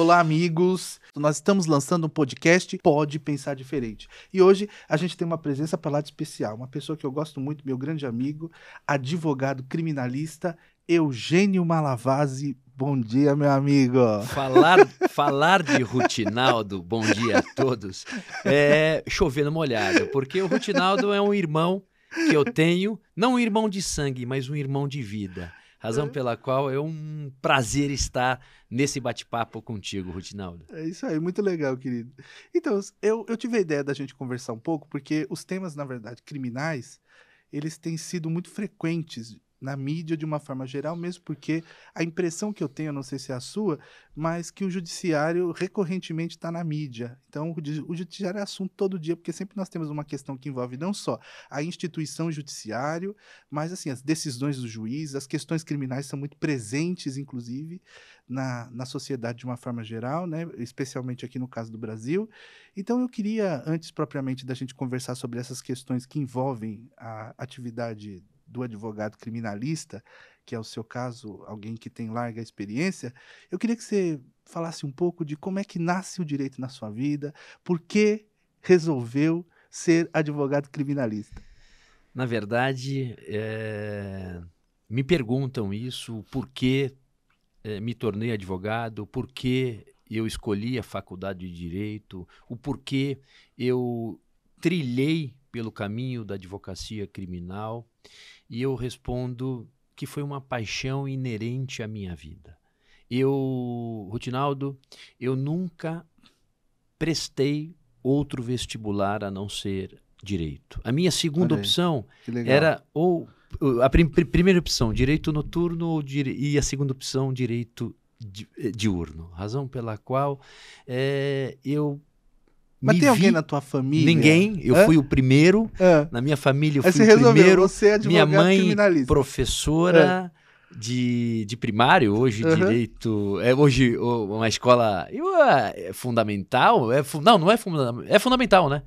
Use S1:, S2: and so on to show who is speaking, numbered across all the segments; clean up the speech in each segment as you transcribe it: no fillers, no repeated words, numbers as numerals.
S1: Olá, amigos. Nós estamos lançando um podcast Pode Pensar Diferente. E hoje a gente tem uma presença para lá de especial. Uma pessoa que eu gosto muito, meu grande amigo, advogado criminalista, Eugênio Malavasi. Bom dia, meu amigo.
S2: Falar de Rutinaldo, bom dia a todos, é chover no molhado, porque o Rutinaldo é um irmão que eu tenho, não um irmão de sangue, mas um irmão de vida. Razão pela qual é um prazer estar nesse bate-papo contigo, Rutinaldo.
S1: É isso aí, muito legal, querido. Então, eu tive a ideia da gente conversar um pouco, porque os temas, na verdade, criminais, eles têm sido muito frequentes na mídia de uma forma geral, mesmo porque a impressão que eu tenho, não sei se é a sua, mas que o judiciário recorrentemente está na mídia. Então, o judiciário é assunto todo dia, porque sempre nós temos uma questão que envolve não só a instituição judiciário, mas assim, as decisões do juiz, as questões criminais são muito presentes, inclusive, na sociedade de uma forma geral, né? Especialmente aqui no caso do Brasil. Então, eu queria, antes propriamente da gente conversar sobre essas questões que envolvem a atividade do advogado criminalista, que é o seu caso, alguém que tem larga experiência, eu queria que você falasse um pouco de como é que nasce o direito na sua vida, por que resolveu ser advogado criminalista.
S2: Na verdade, me perguntam isso, por que me tornei advogado, por que eu escolhi a faculdade de Direito, o porquê eu trilhei pelo caminho da advocacia criminal, e eu respondo que foi uma paixão inerente à minha vida. Rutinaldo, eu nunca prestei outro vestibular a não ser Direito. A minha segunda opção era a primeira opção, Direito Noturno, e a segunda opção, Direito Diurno. Razão pela qual eu...
S1: Mas tem alguém na tua família?
S2: Ninguém, eu fui o primeiro, na minha família eu fui o primeiro,
S1: você é
S2: minha mãe
S1: criminalista.
S2: Professora de primário, hoje Direito, hoje uma escola fundamental, não é fundamental, é fundamental, né?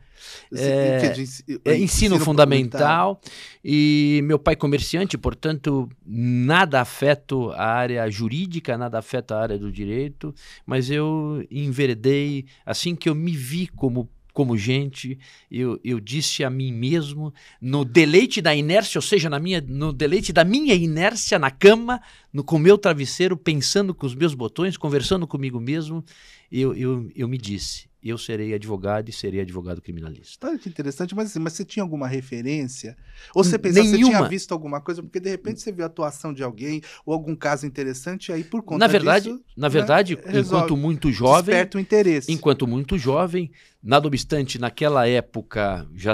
S2: Ensino fundamental, e meu pai comerciante, portanto, nada afeto a área jurídica, nada afeta a área do direito, mas eu enveredei, assim que eu me vi como gente, eu disse a mim mesmo, no deleite da inércia, ou seja, no deleite da minha inércia na cama, com o meu travesseiro, pensando com os meus botões, conversando comigo mesmo, eu me disse, eu serei advogado e serei advogado criminalista.
S1: Olha que interessante, mas você tinha alguma referência? Ou você pensou, você tinha visto alguma coisa? Porque de repente você viu a atuação de alguém ou algum caso interessante, e aí por conta disso...
S2: Na verdade, enquanto muito jovem...
S1: Desperta o interesse.
S2: Enquanto muito jovem, nada obstante, naquela época, já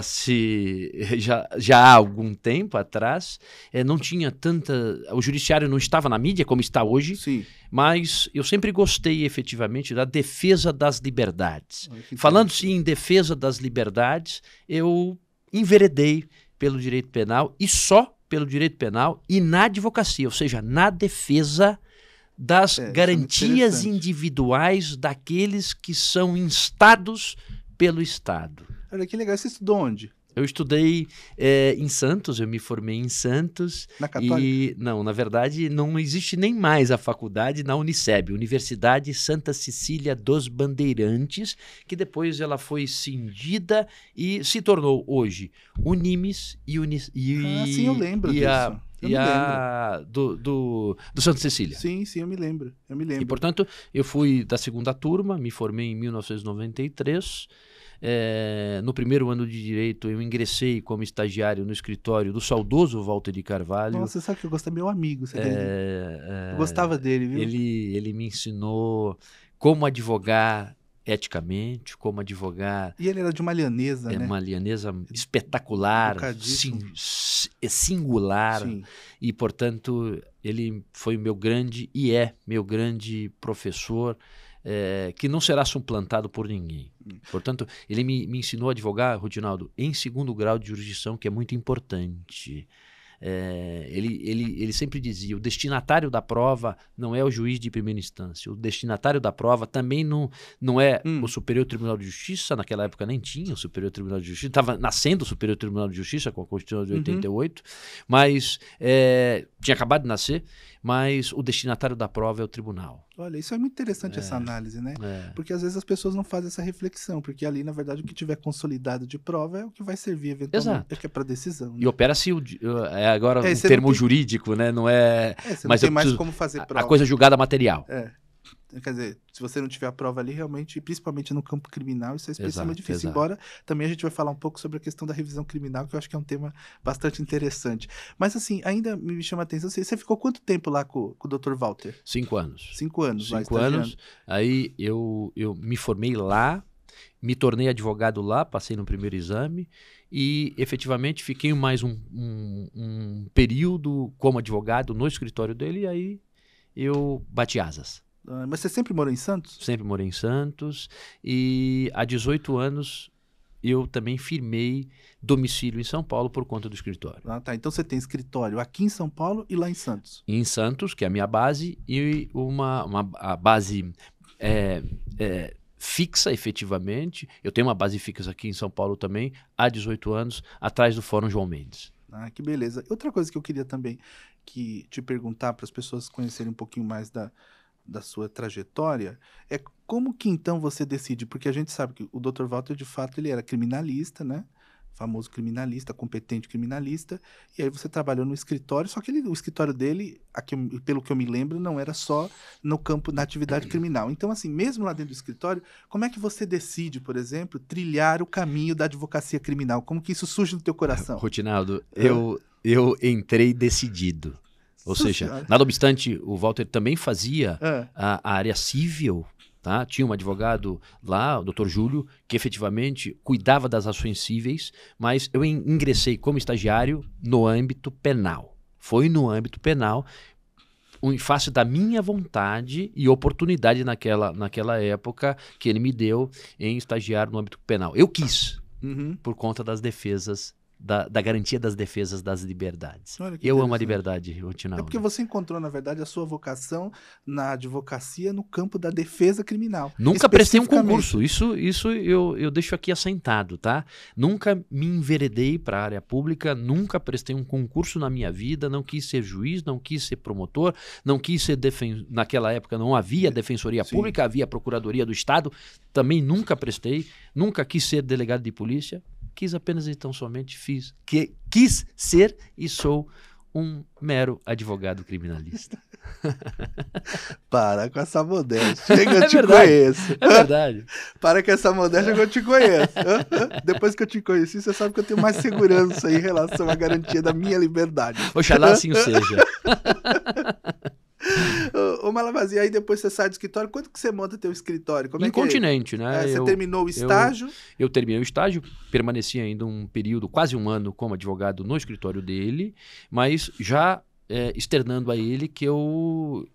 S2: há algum tempo atrás, não tinha tanta... O judiciário não estava na mídia como está hoje,
S1: sim,
S2: mas eu sempre gostei efetivamente da defesa das liberdades. Falando-se em defesa das liberdades, eu enveredei pelo direito penal e só pelo direito penal e na advocacia, ou seja, na defesa das garantias individuais daqueles que são instados pelo Estado.
S1: Olha que legal, você estudou onde?
S2: Eu estudei em Santos, eu me formei em Santos.
S1: Na Católica?
S2: Não, na verdade, não existe nem mais a faculdade na Uniceb, Universidade Santa Cecília dos Bandeirantes, que depois ela foi cindida e se tornou hoje Unimes e
S1: sim, eu lembro disso.
S2: Do Santa Cecília.
S1: Sim, eu me lembro.
S2: E, portanto, eu fui da segunda turma, me formei em 1993. No primeiro ano de Direito, eu ingressei como estagiário no escritório do saudoso Walter de Carvalho.
S1: Nossa, você sabe que eu gostei, meu amigo, você eu gostava dele, viu?
S2: Ele me ensinou como advogar eticamente, como advogar...
S1: E ele era de uma lianesa, né?
S2: Uma lianesa espetacular, singular. Sim. E, portanto, ele foi meu grande professor, que não será suplantado por ninguém. Portanto, ele me ensinou a advogar, Rutinaldo, em segundo grau de jurisdição, que é muito importante. Ele sempre dizia, o destinatário da prova não é o juiz de primeira instância, o destinatário da prova também não é o Superior Tribunal de Justiça, naquela época nem tinha o Superior Tribunal de Justiça, estava nascendo o Superior Tribunal de Justiça com a Constituição de 88, mas tinha acabado de nascer, mas o destinatário da prova é o tribunal.
S1: Olha, isso é muito interessante, essa análise, né? Porque às vezes as pessoas não fazem essa reflexão, porque ali, na verdade, o que tiver consolidado de prova é o que vai servir eventualmente, é que é para decisão. Né?
S2: E opera-se agora o
S1: você
S2: termo
S1: não tem...
S2: jurídico, né? Não é.
S1: Você
S2: mas
S1: não tem mais como fazer prova.
S2: A coisa julgada material.
S1: Quer dizer, se você não tiver a prova ali, realmente, principalmente no campo criminal, isso é especialmente difícil.
S2: Exato.
S1: Embora também a gente vai falar um pouco sobre a questão da revisão criminal, que eu acho que é um tema bastante interessante. Mas assim, ainda me chama a atenção, você ficou quanto tempo lá com o Dr. Walter?
S2: 5 anos.
S1: 5 anos lá,
S2: 5 anos. Aí eu me formei lá, me tornei advogado lá, passei no primeiro exame e efetivamente fiquei mais um período como advogado no escritório dele e aí eu bati asas.
S1: Mas você sempre morou em Santos?
S2: Sempre morei em Santos e há 18 anos eu também firmei domicílio em São Paulo por conta do escritório.
S1: Ah, tá. Então você tem escritório aqui em São Paulo e lá em Santos?
S2: Em Santos, que é a minha base, e a base fixa, efetivamente. Eu tenho uma base fixa aqui em São Paulo também, há 18 anos, atrás do Fórum João Mendes.
S1: Ah, que beleza. Outra coisa que eu queria também te perguntar para as pessoas conhecerem um pouquinho mais da sua trajetória, é como que então você decide, porque a gente sabe que o Dr. Walter, de fato, ele era criminalista, né? Famoso criminalista, competente criminalista, e aí você trabalhou no escritório, só que o escritório dele, aqui, pelo que eu me lembro, não era só no campo da atividade criminal. Então, assim, mesmo lá dentro do escritório, como é que você decide, por exemplo, trilhar o caminho da advocacia criminal? Como que isso surge no teu coração?
S2: Rotinaldo, eu entrei decidido. Ou seja, nada obstante, o Walter também fazia a área civil, tá? Tinha um advogado lá, o Dr. Júlio, que efetivamente cuidava das ações cíveis, mas eu ingressei como estagiário no âmbito penal. Foi no âmbito penal, em face da minha vontade e oportunidade naquela época que ele me deu em estagiar no âmbito penal. Eu quis, por conta das defesas da garantia das defesas das liberdades. Eu amo a liberdade, Rotinaldo.
S1: É porque você encontrou, na verdade, a sua vocação na advocacia no campo da defesa criminal.
S2: Nunca prestei um concurso, isso eu deixo aqui assentado, tá? Nunca me enveredei para a área pública, nunca prestei um concurso na minha vida, não quis ser juiz, não quis ser promotor, não quis ser naquela época não havia defensoria pública, havia procuradoria do Estado, também nunca prestei, nunca quis ser delegado de polícia. Quis apenas e tão somente quis ser e sou um mero advogado criminalista.
S1: Para com essa modéstia, que eu te conheço.
S2: É verdade.
S1: Para com essa modéstia que eu te conheço. Depois que eu te conheci, você sabe que eu tenho mais segurança em relação à garantia da minha liberdade.
S2: Oxalá assim o seja.
S1: Ô Malavasi, aí depois você sai do escritório, quando que você monta teu escritório? Como
S2: Incontinente, né?
S1: Você terminou o estágio?
S2: Eu terminei o estágio, permaneci ainda um período, quase um ano como advogado no escritório dele, mas já externando a ele que eu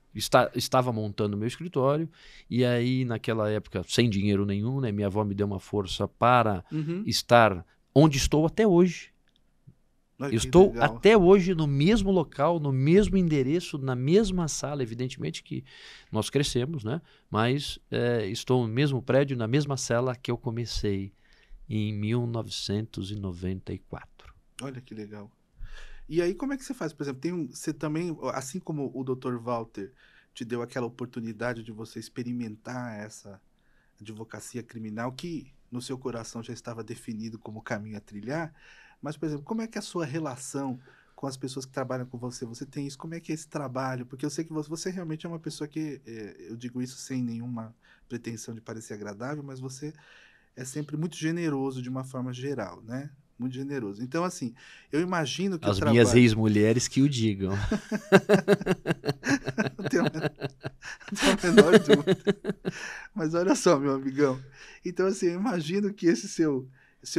S2: estava montando meu escritório e aí naquela época, sem dinheiro nenhum, né? Minha avó me deu uma força para estar onde estou até hoje. Eu estou até hoje no mesmo local, no mesmo endereço, na mesma sala. Evidentemente que nós crescemos, né? Mas estou no mesmo prédio, na mesma cela que eu comecei em 1994.
S1: Olha que legal. E aí como é que você faz? Por exemplo, você também, assim como o Dr. Walter te deu aquela oportunidade de você experimentar essa advocacia criminal que no seu coração já estava definido como caminho a trilhar, mas, por exemplo, como é que é a sua relação com as pessoas que trabalham com você? Você tem isso? Como é que é esse trabalho? Porque eu sei que você realmente é uma pessoa que, eu digo isso sem nenhuma pretensão de parecer agradável, mas você é sempre muito generoso de uma forma geral, né? Muito generoso. Então, assim, eu imagino que
S2: as minhas ex-mulheres que o digam.
S1: Não tenho a menor dúvida. Mas olha só, meu amigão. Então, assim, eu imagino que esse seu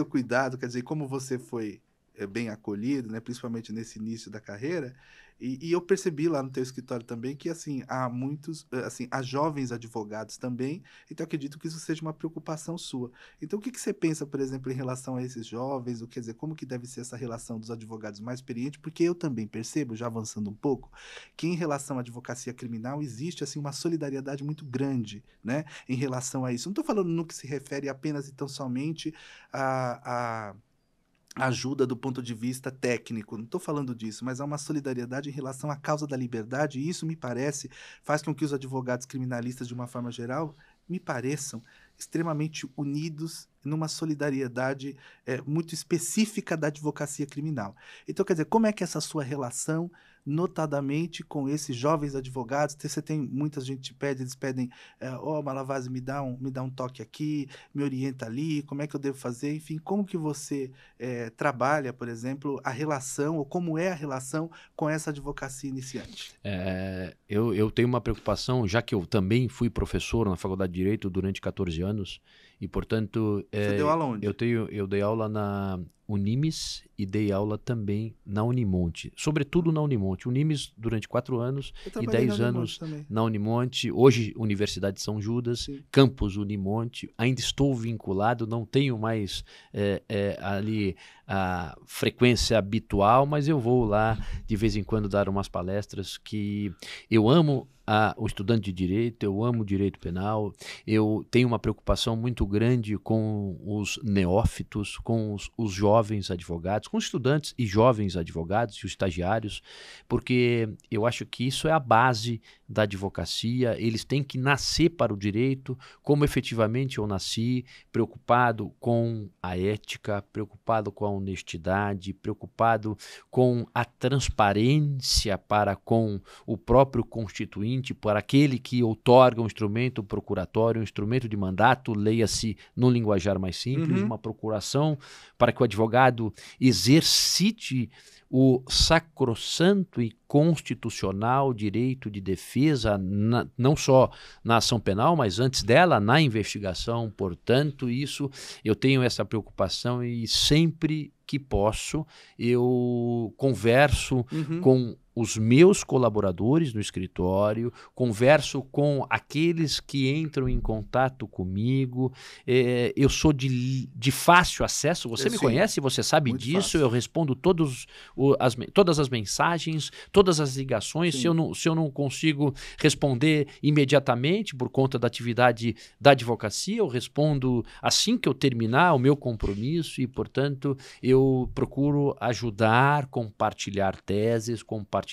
S1: cuidado, quer dizer, como você foi bem acolhido, né, principalmente nesse início da carreira, e eu percebi lá no teu escritório também que, assim, há muitos, assim, há jovens advogados também, então eu acredito que isso seja uma preocupação sua. Então, o que você pensa, por exemplo, em relação a esses jovens, quer dizer, como que deve ser essa relação dos advogados mais experientes? Porque eu também percebo, já avançando um pouco, que em relação à advocacia criminal existe, assim, uma solidariedade muito grande, né, em relação a isso. Não estou falando no que se refere apenas e tão somente a ajuda do ponto de vista técnico, não estou falando disso, mas há uma solidariedade em relação à causa da liberdade, e isso me parece, faz com que os advogados criminalistas, de uma forma geral, me pareçam extremamente unidos numa solidariedade muito específica da advocacia criminal. Então, quer dizer, como é que essa sua relação, notadamente com esses jovens advogados, você tem, muita gente te pede, eles pedem, Malavasi, me dá um toque aqui, me orienta ali, como é que eu devo fazer, enfim, como que você trabalha, por exemplo, a relação, ou como é a relação com essa advocacia iniciante?
S2: Eu tenho uma preocupação, já que eu também fui professor na Faculdade de Direito durante 14 anos, e, portanto...
S1: Você deu aula onde?
S2: Eu dei aula na Unimes e dei aula também na Unimonte, sobretudo na Unimonte. Unimes durante 4 anos e 10 anos na Unimonte, hoje Universidade de São Judas, sim. Campus Unimonte, ainda estou vinculado, não tenho mais ali a frequência habitual, mas eu vou lá de vez em quando dar umas palestras que eu amo. O estudante de direito, eu amo direito penal, eu tenho uma preocupação muito grande com os neófitos, com os jovens advogados, com os estudantes e jovens advogados e os estagiários, porque eu acho que isso é a base da advocacia. Eles têm que nascer para o direito, como efetivamente eu nasci, preocupado com a ética, preocupado com a honestidade, preocupado com a transparência para com o próprio constituinte, para aquele que outorga um instrumento procuratório, um instrumento de mandato, leia-se no linguajar mais simples, uma procuração para que o advogado exercite o sacrossanto e constitucional direito de defesa, não só na ação penal, mas antes dela, na investigação. Portanto, eu tenho essa preocupação e sempre que posso, eu converso com os meus colaboradores no escritório, converso com aqueles que entram em contato comigo. Eu sou de fácil acesso, você me conhece, você sabe muito disso, fácil. Eu respondo todas as mensagens, todas as ligações. Se eu não consigo responder imediatamente por conta da atividade da advocacia, eu respondo assim que eu terminar o meu compromisso e, portanto, eu procuro ajudar, compartilhar teses, compartilhar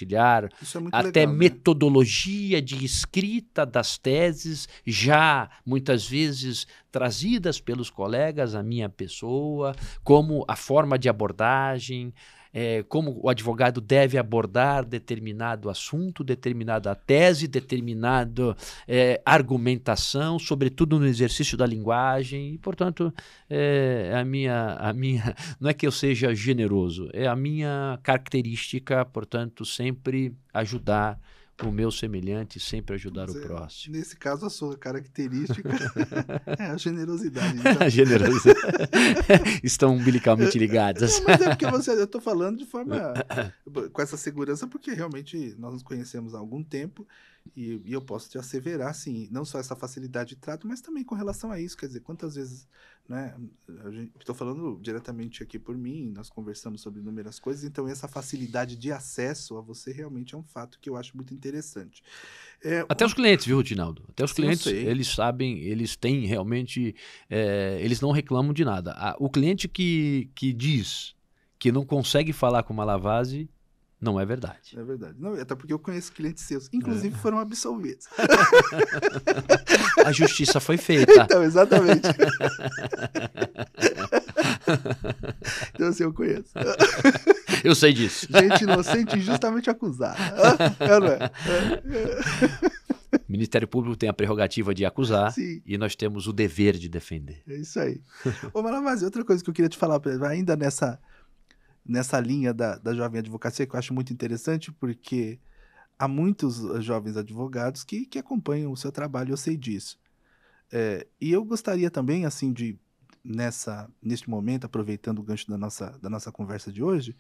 S2: até legal, metodologia de escrita das teses, já muitas vezes trazidas pelos colegas à minha pessoa, como a forma de abordagem, como o advogado deve abordar determinado assunto, determinada tese, determinada argumentação, sobretudo no exercício da linguagem. E, portanto, a minha não é que eu seja generoso, é a minha característica, portanto, sempre ajudar o meu semelhante, sempre ajudar o próximo.
S1: Nesse caso, a sua característica é a generosidade. Então.
S2: A generosidade. Estão umbilicalmente ligadas.
S1: Mas é porque eu estou falando de forma com essa segurança, porque realmente nós nos conhecemos há algum tempo e eu posso te asseverar, assim, não só essa facilidade de trato, mas também com relação a isso. Quer dizer, quantas vezes, né? Estou falando diretamente aqui por mim, nós conversamos sobre inúmeras coisas, então essa facilidade de acesso a você realmente é um fato que eu acho muito interessante.
S2: Até os clientes, viu, Rinaldo? Até os clientes, eles sabem, eles têm realmente, eles não reclamam de nada. O cliente que diz que não consegue falar com Malavasi, não é verdade.
S1: É verdade. Não, até porque eu conheço clientes seus, inclusive foram absolvidos.
S2: A justiça foi feita.
S1: Então, exatamente. Então, assim, eu conheço.
S2: Eu sei disso.
S1: Gente inocente injustamente acusada.
S2: O Ministério Público tem a prerrogativa de acusar.
S1: Sim.
S2: E nós temos o dever de defender.
S1: É isso aí. Ô, Malavasi, outra coisa que eu queria te falar, ainda nessa linha da jovem advocacia, que eu acho muito interessante, porque há muitos jovens advogados que acompanham o seu trabalho, eu sei disso. E eu gostaria também, assim, neste momento, aproveitando o gancho da nossa conversa de hoje,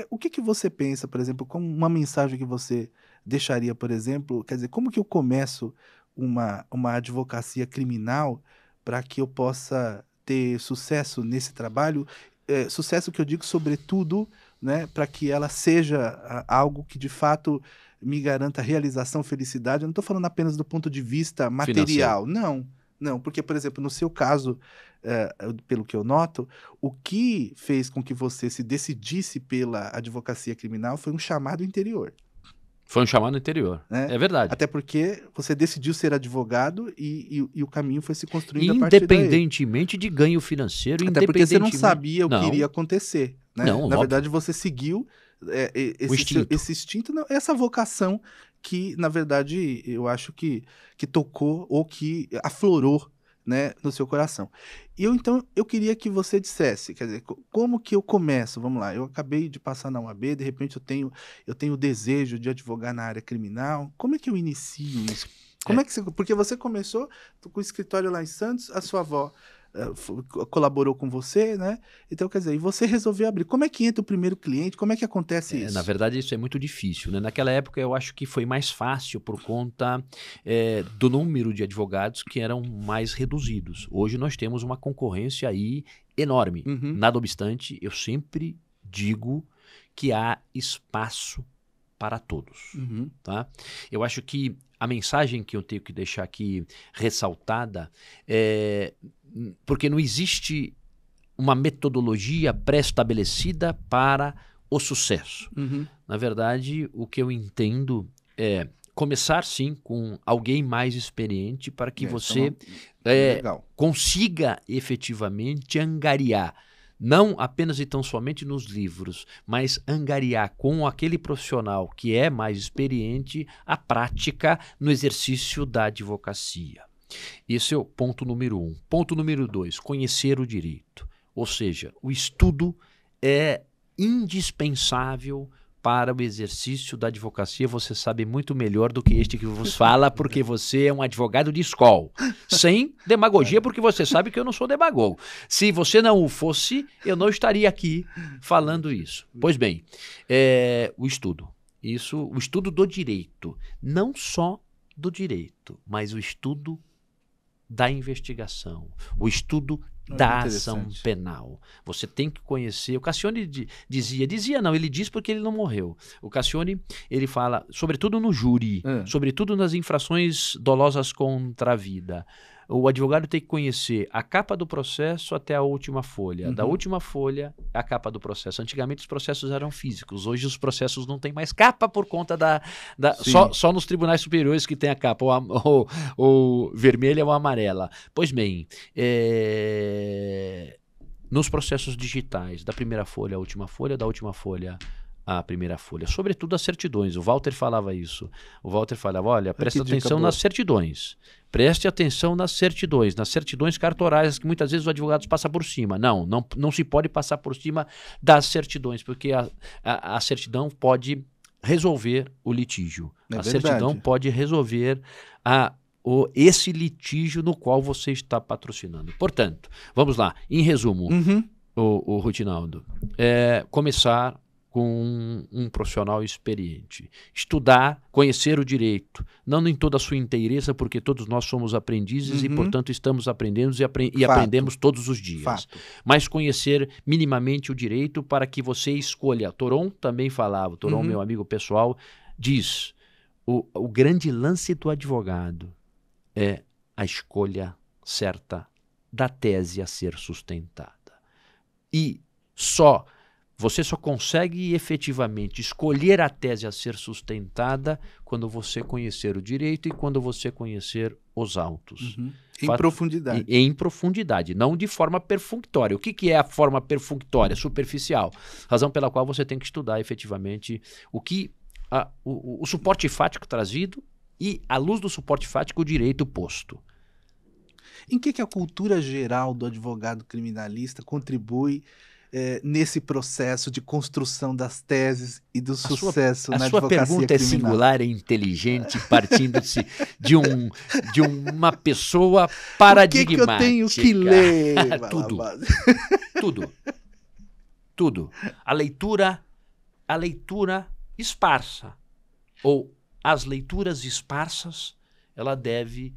S1: o que você pensa, por exemplo, como uma mensagem que você deixaria, por exemplo, quer dizer, como que eu começo uma advocacia criminal para que eu possa ter sucesso nesse trabalho? Sucesso que eu digo, sobretudo, né, para que ela seja algo que, de fato, me garanta realização, felicidade. Eu não estou falando apenas do ponto de vista material, não. Não, porque, por exemplo, no seu caso, pelo que eu noto, o que fez com que você se decidisse pela advocacia criminal foi um chamado interior,
S2: Foi um chamado interior.
S1: né?
S2: É verdade.
S1: Até porque você decidiu ser advogado e o caminho foi se construindo a partir daí.
S2: Independentemente de ganho financeiro,
S1: Até porque você não
S2: independentemente...
S1: sabia o que
S2: Não.
S1: iria acontecer, né?
S2: Não,
S1: Na
S2: óbvio.
S1: verdade, você seguiu esse instinto, não, essa vocação que, na verdade, eu acho que tocou ou que aflorou, né, no seu coração. E então, eu queria que você dissesse, quer dizer, como que eu começo? Vamos lá, eu acabei de passar na UAB, de repente eu tenho o desejo de advogar na área criminal. Como é que eu inicio isso? Como é que porque você começou com o escritório lá em Santos, a sua avó colaborou com você, né? Então, quer dizer, e você resolveu abrir. Como é que entra o primeiro cliente? Como é que acontece isso?
S2: Na verdade, isso é muito difícil, né? Naquela época, eu acho que foi mais fácil por conta do número de advogados que eram mais reduzidos. Hoje nós temos uma concorrência aí enorme.
S1: Uhum.
S2: Nada obstante, eu sempre digo que há espaço para todos.
S1: Uhum.
S2: Tá? Eu acho que a mensagem que eu tenho que deixar aqui ressaltada é porque não existe uma metodologia pré-estabelecida para o sucesso.
S1: Uhum.
S2: Na verdade, o que eu entendo é começar, sim, com alguém mais experiente para que você
S1: legal.
S2: consiga efetivamente angariar, não apenas e tão somente nos livros, mas angariar com aquele profissional que é mais experiente a prática no exercício da advocacia. Esse é o ponto número 1. Ponto número 2, conhecer o direito. Ou seja, o estudo é indispensável para o exercício da advocacia. Você sabe muito melhor do que este que vos fala, porque você é um advogado de escola. Sem demagogia, porque você sabe que eu não sou demagogo. Se você não o fosse, eu não estaria aqui falando isso. Pois bem, o estudo. O estudo do direito. Não só do direito, mas o estudo da investigação, o estudo da ação penal. Você tem que conhecer. O Cassione dizia não, ele diz porque ele não morreu. O Cassione, ele fala, sobretudo no júri, sobretudo nas infrações dolosas contra a vida. O advogado tem que conhecer a capa do processo até a última folha. Da última folha, a capa do processo. Antigamente os processos eram físicos. Hoje os processos não têm mais capa por conta só nos tribunais superiores que tem a capa, ou vermelha ou amarela. Pois bem, nos processos digitais, da primeira folha à última folha, da última folha à primeira folha. Sobretudo as certidões. O Walter falava isso. O Walter falava, olha, presta atenção nas certidões. Preste atenção nas certidões cartorárias que muitas vezes os advogados passam por cima. Não se pode passar por cima das certidões, porque a certidão pode resolver o litígio. A certidão pode resolver esse litígio no qual você está patrocinando. Portanto, vamos lá, em resumo, o Rutinaldo, começar com um profissional experiente. Estudar, conhecer o direito, não em toda a sua inteireza, porque todos nós somos aprendizes e, portanto, estamos aprendendo e aprendemos todos os dias.
S1: Fato.
S2: Mas conhecer minimamente o direito para que você escolha. Toron também falava, Toron, meu amigo pessoal, diz, o grande lance do advogado é a escolha certa da tese a ser sustentada. E você só consegue efetivamente escolher a tese a ser sustentada quando você conhecer o direito e quando você conhecer os autos.
S1: Em profundidade.
S2: Em profundidade, não de forma perfunctória. O que é a forma perfunctória? Superficial. Razão pela qual você tem que estudar efetivamente o suporte fático trazido e, à luz do suporte fático, o direito posto.
S1: Em que a cultura geral do advogado criminalista contribui nesse processo de construção das teses e do sucesso na advocacia criminal?
S2: A sua pergunta é singular e inteligente, partindo de uma pessoa paradigmática.
S1: O que eu tenho que ler?
S2: Tudo. A leitura esparsa, ou as leituras esparsas, ela deve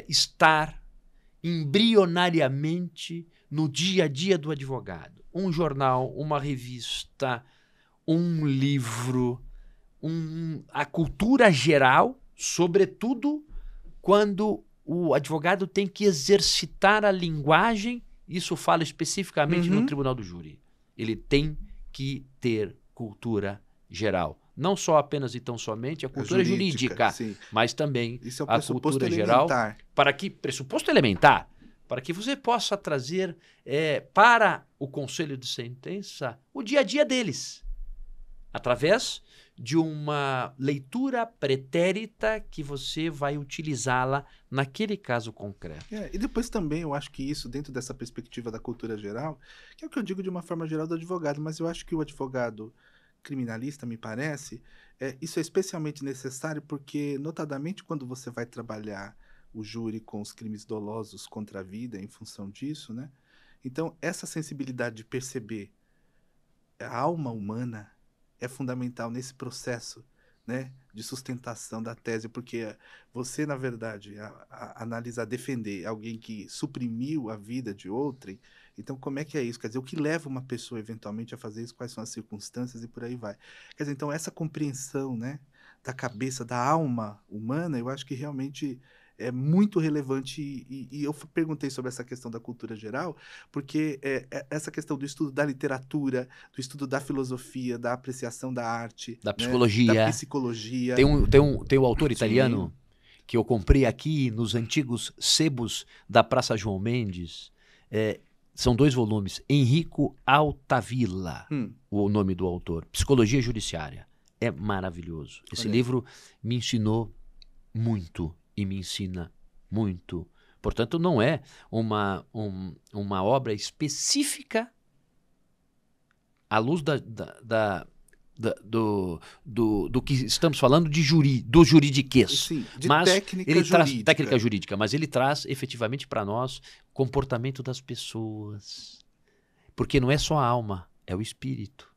S2: estar embrionariamente no dia a dia do advogado. Um jornal, uma revista, um livro, a cultura geral, sobretudo quando o advogado tem que exercitar a linguagem, isso fala especificamente no tribunal do júri. Ele tem que ter cultura geral. Não só apenas e tão somente a cultura jurídica, mas também a cultura geral. Pressuposto elementar, para que você possa trazer para o conselho de sentença o dia a dia deles, através de uma leitura pretérita que você vai utilizá-la naquele caso concreto.
S1: E depois também eu acho que isso, dentro dessa perspectiva da cultura geral, que é o que eu digo de uma forma geral do advogado, mas eu acho que o advogado criminalista, me parece, isso é especialmente necessário porque, notadamente, quando você vai trabalhar o júri com os crimes dolosos contra a vida em função disso, né? Então, essa sensibilidade de perceber a alma humana é fundamental nesse processo, né, de sustentação da tese, porque você, na verdade, analisar, defender alguém que suprimiu a vida de outrem, então como é que é isso? Quer dizer, o que leva uma pessoa eventualmente a fazer isso, quais são as circunstâncias e por aí vai. Quer dizer, então essa compreensão, né, da cabeça, da alma humana, eu acho que realmente é muito relevante e eu perguntei sobre essa questão da cultura geral, porque essa questão do estudo da literatura, do estudo da filosofia, da apreciação da arte,
S2: da psicologia.
S1: Né? Da psicologia.
S2: Tem um autor italiano que eu comprei aqui nos antigos sebos da Praça João Mendes. São 2 volumes. Enrico Altavilla, o nome do autor. Psicologia Judiciária. É maravilhoso. Esse livro me ensinou muito. E me ensina muito. Portanto, não é uma obra específica à luz do que estamos falando do juridiquês.
S1: Sim, de
S2: mas
S1: técnica
S2: ele
S1: jurídica.
S2: traz técnica jurídica, mas ele traz efetivamente para nós comportamento das pessoas. Porque não é só a alma, é o espírito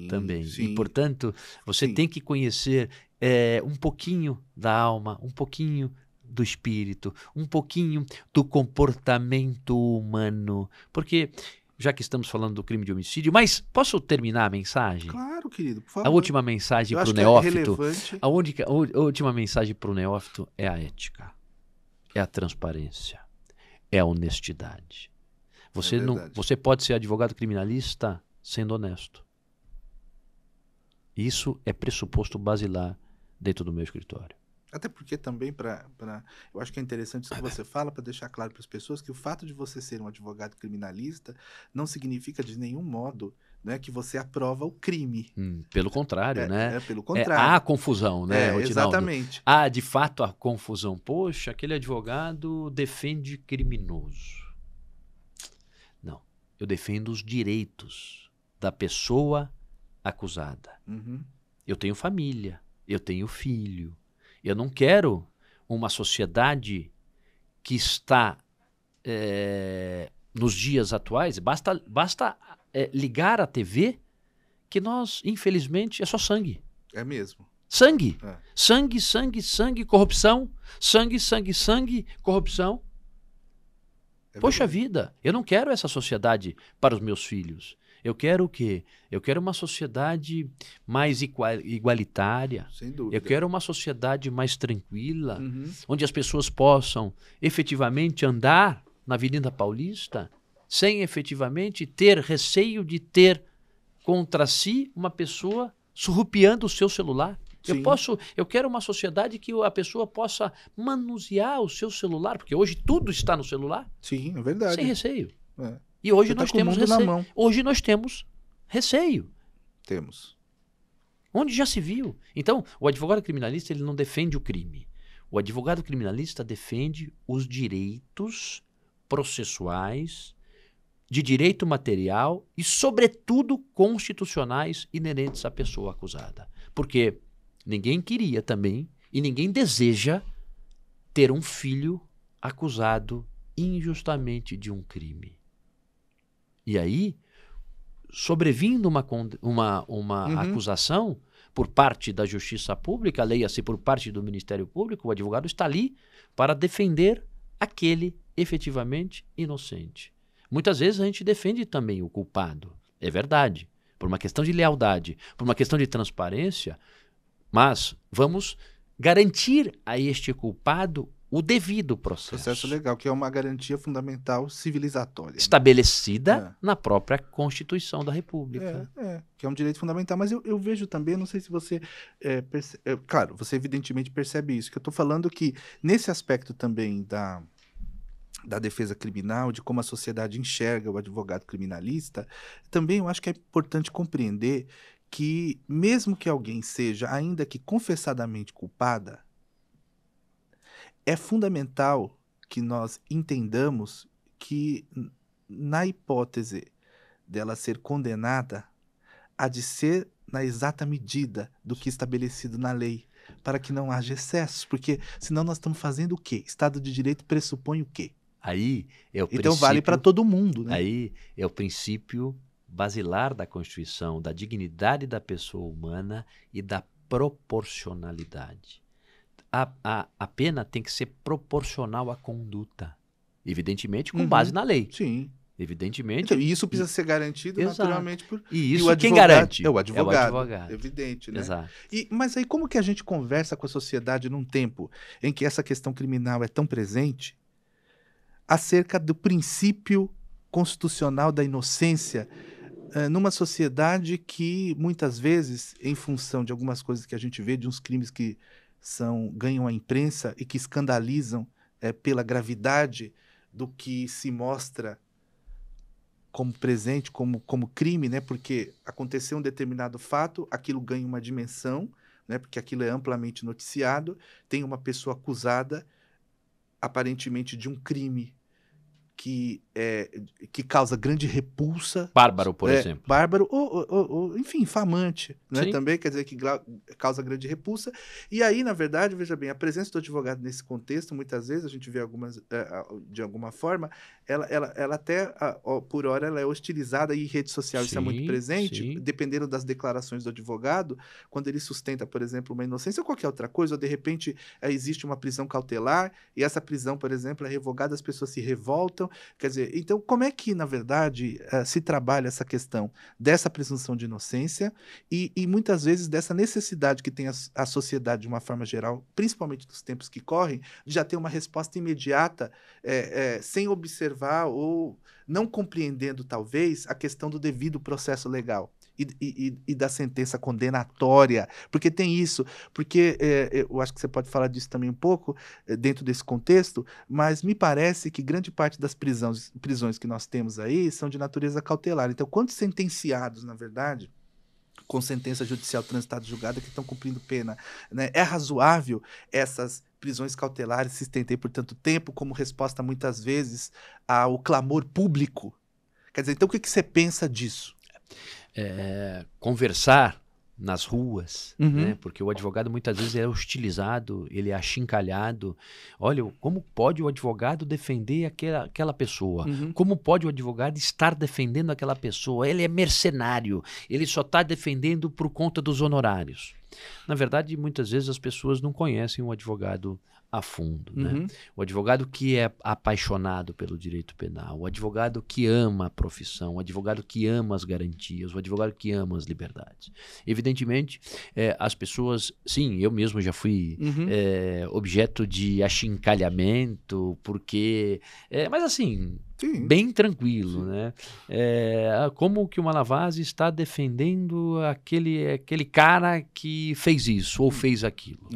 S2: também. E, portanto, você tem que conhecer um pouquinho da alma, um pouquinho do espírito, um pouquinho do comportamento humano. Porque, já que estamos falando do crime de homicídio, mas posso terminar a mensagem?
S1: Claro, querido, por favor.
S2: A última mensagem para o neófito. A última mensagem para o neófito é a ética, é a transparência, é a honestidade. Você pode ser advogado criminalista sendo honesto. Isso é pressuposto basilar dentro do meu escritório.
S1: Até porque também, eu acho que é interessante isso que você fala, para deixar claro para as pessoas que o fato de você ser um advogado criminalista não significa de nenhum modo, né, que você aprova o crime.
S2: Pelo contrário, né?
S1: Pelo contrário.
S2: Há confusão, né, Rotinaldo?
S1: Exatamente.
S2: Há, de fato, a confusão. Poxa, aquele advogado defende criminoso. Não, eu defendo os direitos da pessoa acusada. Eu tenho família, eu tenho filho. Eu não quero uma sociedade que está nos dias atuais. Basta ligar a TV que nós, infelizmente, é só sangue.
S1: É mesmo.
S2: Sangue. Sangue, sangue, sangue, corrupção. Sangue, sangue, sangue, corrupção. Poxa vida, eu não quero essa sociedade para os meus filhos. Eu quero o quê? Eu quero uma sociedade mais igualitária.
S1: Sem dúvida.
S2: Eu quero uma sociedade mais tranquila, onde as pessoas possam efetivamente andar na Avenida Paulista sem efetivamente ter receio de ter contra si uma pessoa surrupiando o seu celular. Eu quero uma sociedade que a pessoa possa manusear o seu celular, porque hoje tudo está no celular.
S1: Sim, é verdade.
S2: Sem receio. E hoje nós temos receio. Hoje nós temos receio.
S1: Temos.
S2: Onde já se viu. Então, o advogado criminalista ele não defende o crime. O advogado criminalista defende os direitos processuais, de direito material e, sobretudo, constitucionais inerentes à pessoa acusada. Porque ninguém queria também e ninguém deseja ter um filho acusado injustamente de um crime. E aí, sobrevindo uma acusação por parte da Justiça Pública, leia-se por parte do Ministério Público, o advogado está ali para defender aquele efetivamente inocente. Muitas vezes a gente defende também o culpado, é verdade, por uma questão de lealdade, por uma questão de transparência, mas vamos garantir a este culpado o devido processo.
S1: Processo legal, que é uma garantia fundamental civilizatória.
S2: Estabelecida na própria Constituição da República.
S1: Que é um direito fundamental. Mas eu vejo também, não sei se você claro, você evidentemente percebe isso, que eu estou falando que nesse aspecto também da defesa criminal, de como a sociedade enxerga o advogado criminalista, também eu acho que é importante compreender que mesmo que alguém seja, ainda que confessadamente culpada, é fundamental que nós entendamos que, na hipótese dela ser condenada, há de ser na exata medida do que estabelecido na lei, para que não haja excessos, porque senão nós estamos fazendo o quê? Estado de Direito pressupõe o quê?
S2: Aí é o
S1: Então vale para todo mundo, né?
S2: Aí é o princípio basilar da Constituição, da dignidade da pessoa humana e da proporcionalidade. A pena tem que ser proporcional à conduta. Evidentemente, com base na lei.
S1: Sim.
S2: Evidentemente.
S1: Então, e isso precisa ser garantido naturalmente por...
S2: E isso quem garante?
S1: É o advogado.
S2: É o advogado.
S1: Evidente, né?
S2: Exato.
S1: Mas aí como que a gente conversa com a sociedade num tempo em que essa questão criminal é tão presente acerca do princípio constitucional da inocência numa sociedade que muitas vezes, em função de algumas coisas que a gente vê, de uns crimes que ganham a imprensa e que escandalizam pela gravidade do que se mostra como presente, como crime, né? Porque aconteceu um determinado fato, aquilo ganha uma dimensão, né? Porque aquilo é amplamente noticiado, tem uma pessoa acusada, aparentemente de um crime que causa grande repulsa.
S2: Bárbaro, por exemplo.
S1: Bárbaro, ou enfim, infamante, né? Também quer dizer que causa grande repulsa. E aí, na verdade, veja bem, a presença do advogado nesse contexto, muitas vezes, a gente vê algumas, de alguma forma, ela até, por hora, ela é hostilizada e em rede social isso é muito presente, dependendo das declarações do advogado, quando ele sustenta, por exemplo, uma inocência ou qualquer outra coisa, ou de repente existe uma prisão cautelar, e essa prisão, por exemplo, é revogada, as pessoas se revoltam. Quer dizer, então, como é que, na verdade, se trabalha essa questão dessa presunção de inocência e muitas vezes dessa necessidade que tem a sociedade de uma forma geral, principalmente nos tempos que correm, de já ter uma resposta imediata, sem observar ou não compreendendo, talvez, a questão do devido processo legal. E da sentença condenatória, porque tem isso, porque eu acho que você pode falar disso também um pouco dentro desse contexto, mas me parece que grande parte das prisões que nós temos aí são de natureza cautelar. Então, quantos sentenciados, na verdade, com sentença judicial transitada e julgada que estão cumprindo pena, né? É razoável essas prisões cautelares se estender por tanto tempo como resposta, muitas vezes, ao clamor público? Quer dizer, então o que você pensa disso?
S2: Conversar nas ruas, né? Porque o advogado muitas vezes é hostilizado, ele é achincalhado. Olha, como pode o advogado defender aquela pessoa? Como pode o advogado estar defendendo aquela pessoa? Ele é mercenário, ele só está defendendo por conta dos honorários. Na verdade, muitas vezes as pessoas não conhecem o advogado a fundo, né? O advogado que é apaixonado pelo direito penal, o advogado que ama a profissão, o advogado que ama as garantias, o advogado que ama as liberdades. Evidentemente, as pessoas... Sim, eu mesmo já fui objeto de achincalhamento, porque... mas assim... Sim. Bem tranquilo, né? Como que o Malavasi está defendendo aquele cara que fez isso ou fez aquilo.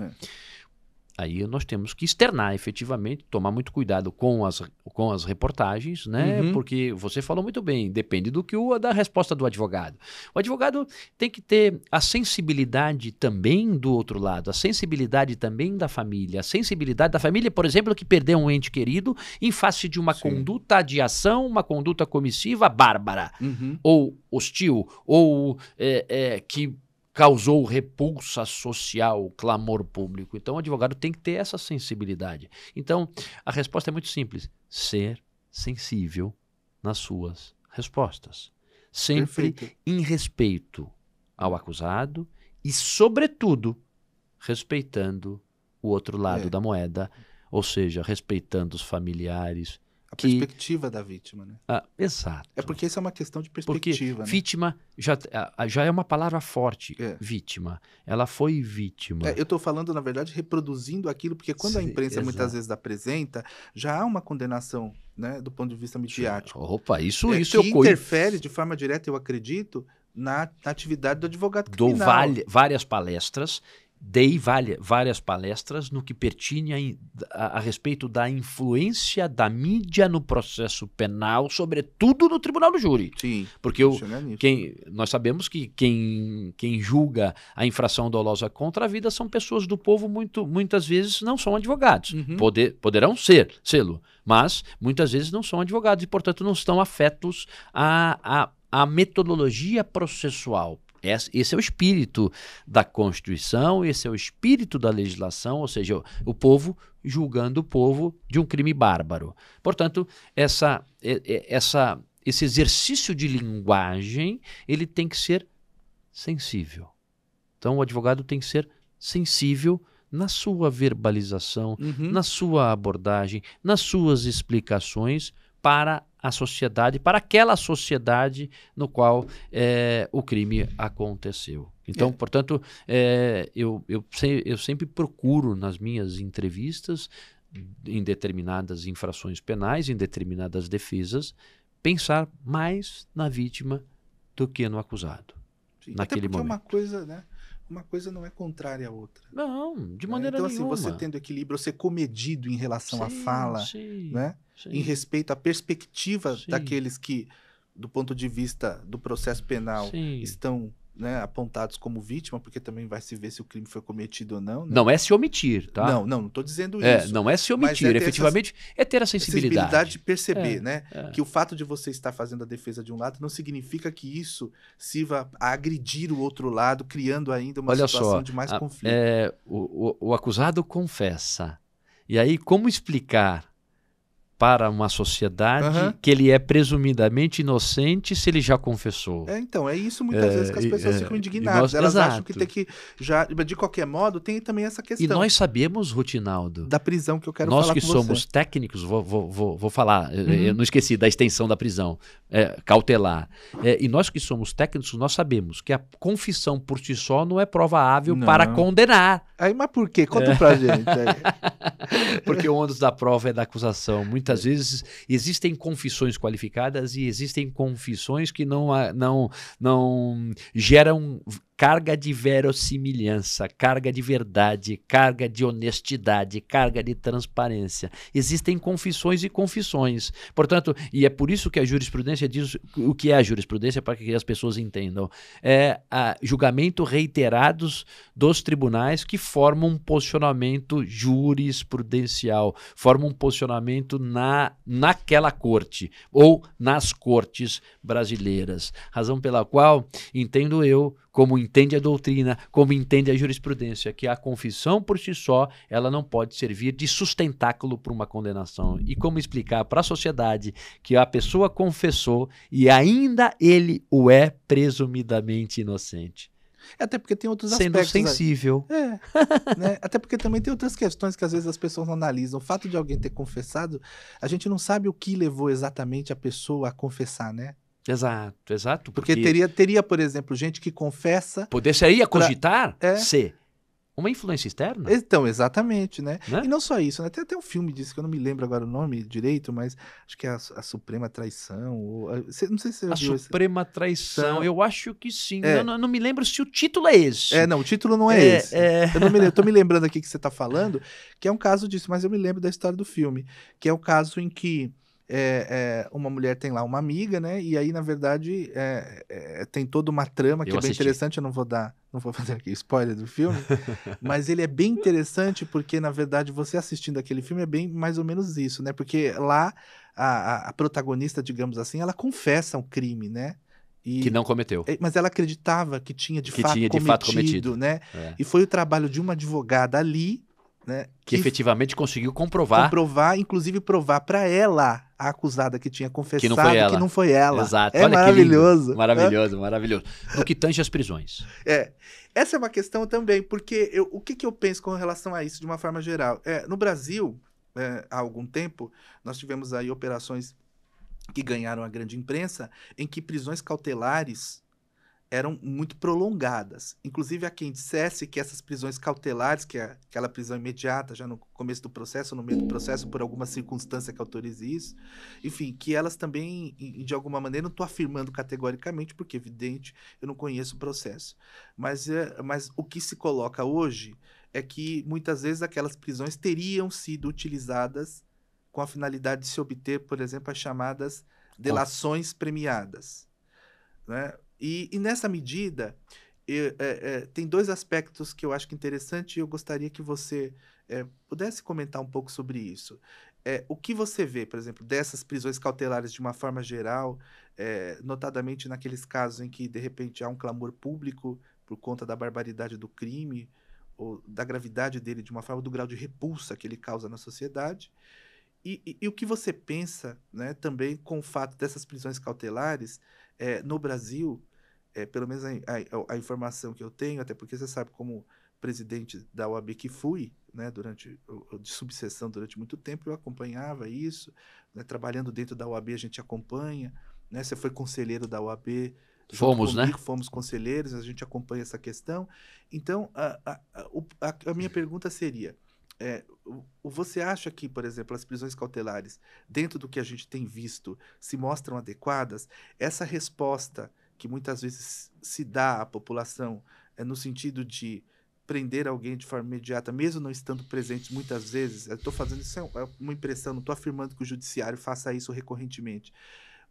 S2: Aí nós temos que externar efetivamente, tomar muito cuidado com as reportagens, né? Porque você falou muito bem, depende da resposta do advogado. O advogado tem que ter a sensibilidade também do outro lado, a sensibilidade também da família, a sensibilidade da família, por exemplo, que perdeu um ente querido em face de uma conduta de ação, uma conduta comissiva bárbara, ou hostil, ou que causou repulsa social, clamor público. Então, o advogado tem que ter essa sensibilidade. Então, a resposta é muito simples. Ser sensível nas suas respostas. Sempre em respeito ao acusado e, sobretudo, respeitando o outro lado da moeda, ou seja, respeitando os familiares,
S1: A perspectiva da vítima, né?
S2: Exato.
S1: É porque isso é uma questão de perspectiva,
S2: porque
S1: né?
S2: vítima já é uma palavra forte. Vítima. Ela foi vítima.
S1: Eu estou falando, na verdade, reproduzindo aquilo, porque quando a imprensa muitas vezes apresenta, já há uma condenação, né, do ponto de vista midiático.
S2: Opa, isso
S1: que interfere de forma direta, eu acredito, na atividade do advogado criminal.
S2: Dou várias palestras. Dei várias palestras no que pertinha a respeito da influência da mídia no processo penal, sobretudo no tribunal do júri.
S1: Sim.
S2: Porque nós sabemos que quem julga a infração dolosa contra a vida são pessoas do povo, muitas vezes não são advogados. Uhum. Poderão sê-lo, mas muitas vezes não são advogados e, portanto, não estão afetos à metodologia processual. Esse é o espírito da Constituição, esse é o espírito da legislação, ou seja, o povo julgando o povo de um crime bárbaro. Portanto, esse exercício de linguagem, ele tem que ser sensível. Então, o advogado tem que ser sensível na sua verbalização, na sua abordagem, nas suas explicações para a sociedade, para aquela sociedade no qual o crime aconteceu. Então, portanto, eu sempre procuro nas minhas entrevistas, em determinadas infrações penais, em determinadas defesas, pensar mais na vítima do que no acusado.
S1: Sim,
S2: naquele
S1: até porque
S2: momento.
S1: É uma coisa, né? Uma coisa não é contrária à outra.
S2: Não, de maneira
S1: nenhuma.
S2: Então,
S1: assim, você tendo equilíbrio, você comedido em relação à fala, né? Em respeito à perspectiva daqueles que, do ponto de vista do processo penal, estão, né, apontados como vítima, porque também vai se ver se o crime foi cometido ou não. Né?
S2: Não é se omitir, tá?
S1: Não estou dizendo isso.
S2: Não é se omitir, efetivamente é ter a sensibilidade
S1: de perceber, né? Que o fato de você estar fazendo a defesa de um lado não significa que isso sirva a agredir o outro lado, criando ainda uma situação de mais conflito.
S2: O acusado confessa. E aí, como explicar para uma sociedade que ele é presumidamente inocente se ele já confessou?
S1: Então, é isso muitas vezes que as pessoas ficam indignadas. Elas acham que tem que já, de qualquer modo, tem também essa questão.
S2: E nós sabemos, Rutinaldo,
S1: da prisão que eu quero falar com você.
S2: Nós que somos técnicos, vou falar, eu não esqueci da extensão da prisão cautelar. E nós que somos técnicos, nós sabemos que a confissão por si só não é prova hábil para condenar.
S1: Mas por quê? Conta pra gente.
S2: Porque o ônus da prova é da acusação. Muitas vezes existem confissões qualificadas e existem confissões que não geram carga de verossimilhança, carga de verdade, carga de honestidade, carga de transparência. Existem confissões e confissões. Portanto, e é por isso que a jurisprudência diz o que é a jurisprudência, para que as pessoas entendam. É julgamento reiterados dos tribunais que formam um posicionamento jurisprudencial, formam um posicionamento naquela corte ou nas cortes brasileiras. Razão pela qual entendo eu, como entende a doutrina, como entende a jurisprudência, que a confissão por si só, ela não pode servir de sustentáculo para uma condenação. E como explicar para a sociedade que a pessoa confessou e ainda ele o é presumidamente inocente.
S1: Até porque tem outros aspectos.
S2: Sendo sensível.
S1: Né? Até porque também tem outras questões que às vezes as pessoas não analisam. O fato de alguém ter confessado, a gente não sabe o que levou exatamente a pessoa a confessar, né?
S2: Exato.
S1: Porque teria, por exemplo, gente que confessa...
S2: Poderia cogitar ser uma influência externa?
S1: Então, exatamente, né? E não só isso, né? Tem até um filme disso, que eu não me lembro agora o nome direito, mas acho que é a Suprema Traição. Não sei se você viu.
S2: A Suprema Traição, eu acho que sim. Eu não me lembro se o título é esse.
S1: Não, o título não é esse. Eu tô me lembrando aqui que você tá falando, que é um caso disso, mas eu me lembro da história do filme, que é o caso em que uma mulher tem lá uma amiga, né? E aí, na verdade, tem toda uma trama que é bem interessante. Eu não vou fazer aqui spoiler do filme, mas ele é bem interessante porque, na verdade, você assistindo aquele filme é bem mais ou menos isso, né? Porque lá a protagonista, digamos assim, ela confessa um crime, né?
S2: Que não cometeu.
S1: Mas ela acreditava que tinha de fato cometido, né? E foi o trabalho de uma advogada ali, né,
S2: que efetivamente conseguiu comprovar,
S1: inclusive provar para ela, a acusada que tinha confessado,
S2: que não foi ela.
S1: Exato. Olha maravilhoso.
S2: Maravilhoso. No que tange as prisões.
S1: Essa é uma questão também, porque o que eu penso com relação a isso de uma forma geral? No Brasil, há algum tempo, nós tivemos aí operações que ganharam a grande imprensa, em que prisões cautelares eram muito prolongadas. Inclusive, há quem dissesse que essas prisões cautelares, que é aquela prisão imediata, já no começo do processo, no meio do processo, por alguma circunstância que autorize isso, enfim, que elas também, de alguma maneira, não estou afirmando categoricamente, porque, evidente, eu não conheço o processo. Mas o que se coloca hoje é que, muitas vezes, aquelas prisões teriam sido utilizadas com a finalidade de se obter, por exemplo, as chamadas delações premiadas, né? E nessa medida, tem dois aspectos que eu acho que é interessante e eu gostaria que você pudesse comentar um pouco sobre isso. O que você vê, por exemplo, dessas prisões cautelares de uma forma geral, notadamente naqueles casos em que, de repente, há um clamor público por conta da barbaridade do crime ou da gravidade dele de uma forma, do grau de repulsa que ele causa na sociedade. E o que você pensa, né, também com o fato dessas prisões cautelares no Brasil, pelo menos a informação que eu tenho, até porque você sabe, como presidente da OAB que fui, né, de subseção durante muito tempo, eu acompanhava isso, né, trabalhando dentro da OAB a gente acompanha, né, você foi conselheiro da OAB junto
S2: Fomos, né?
S1: comigo, fomos conselheiros, a gente acompanha essa questão. Então, a minha pergunta seria, você acha que, por exemplo, as prisões cautelares, dentro do que a gente tem visto, se mostram adequadas? Essa resposta que muitas vezes se dá à população no sentido de prender alguém de forma imediata, mesmo não estando presente muitas vezes, eu estou fazendo isso, é uma impressão, não estou afirmando que o judiciário faça isso recorrentemente,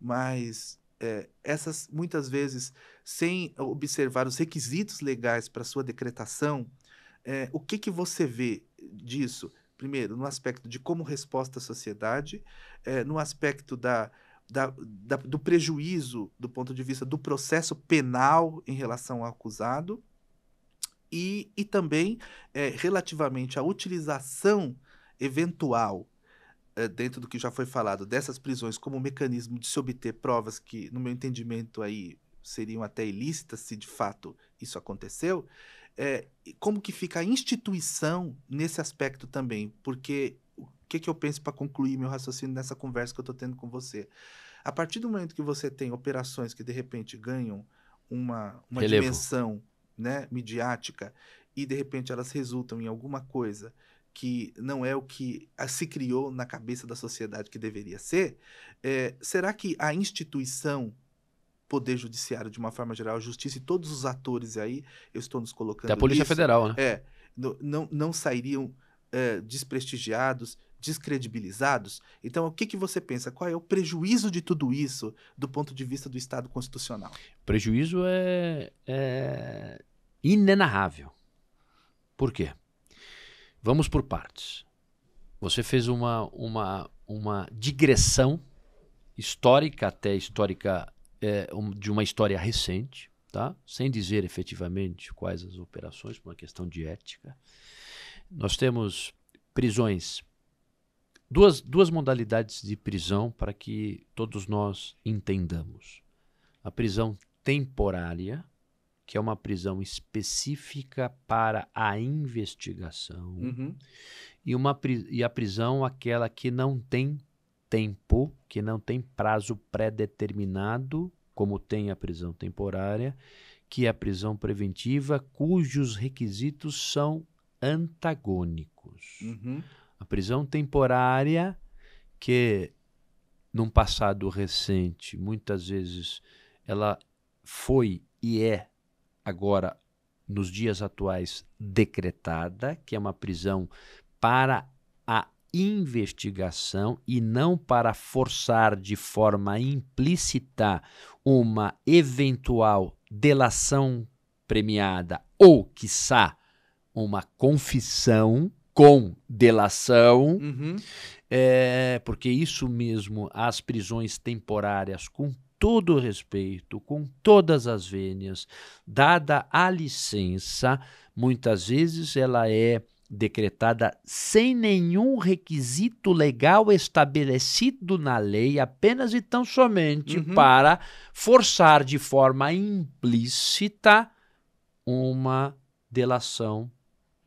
S1: mas essas, muitas vezes, sem observar os requisitos legais para sua decretação, o que você vê disso? Primeiro, no aspecto de como resposta à sociedade, no aspecto do prejuízo do ponto de vista do processo penal em relação ao acusado, e também relativamente à utilização eventual, dentro do que já foi falado, dessas prisões como mecanismo de se obter provas que, no meu entendimento, aí seriam até ilícitas, se de fato isso aconteceu. Como que fica a instituição nesse aspecto também? Porque o que eu penso para concluir meu raciocínio nessa conversa que eu estou tendo com você? A partir do momento que você tem operações que, de repente, ganham uma
S2: Relevo.
S1: dimensão, né, midiática, e, de repente, elas resultam em alguma coisa que não é o que se criou na cabeça da sociedade que deveria ser, será que a instituição Poder Judiciário, de uma forma geral, a Justiça e todos os atores aí, eu estou nos
S2: Até a
S1: colocando
S2: Polícia
S1: nisso,
S2: Federal, né?
S1: não sairiam desprestigiados, descredibilizados? Então, o que você pensa? Qual é o prejuízo de tudo isso do ponto de vista do Estado constitucional?
S2: O prejuízo é inenarrável. Por quê? Vamos por partes. Você fez uma digressão histórica, até histórica, de uma história recente, tá? Sem dizer efetivamente quais as operações, por uma questão de ética. Nós temos prisões, duas modalidades de prisão para que todos nós entendamos. A prisão temporária, que é uma prisão específica para a investigação, e a prisão aquela que não tem tempo, que não tem prazo pré-determinado, como tem a prisão temporária, que é a prisão preventiva, cujos requisitos são antagônicos. A prisão temporária, que num passado recente, muitas vezes, ela foi e é agora, nos dias atuais, decretada, que é uma prisão para a investigação e não para forçar de forma implícita uma eventual delação premiada ou, quiçá, uma confissão com delação, porque isso mesmo, as prisões temporárias, com todo respeito, com todas as vênias, dada a licença, muitas vezes ela é decretada sem nenhum requisito legal estabelecido na lei, apenas e tão somente para forçar de forma implícita uma delação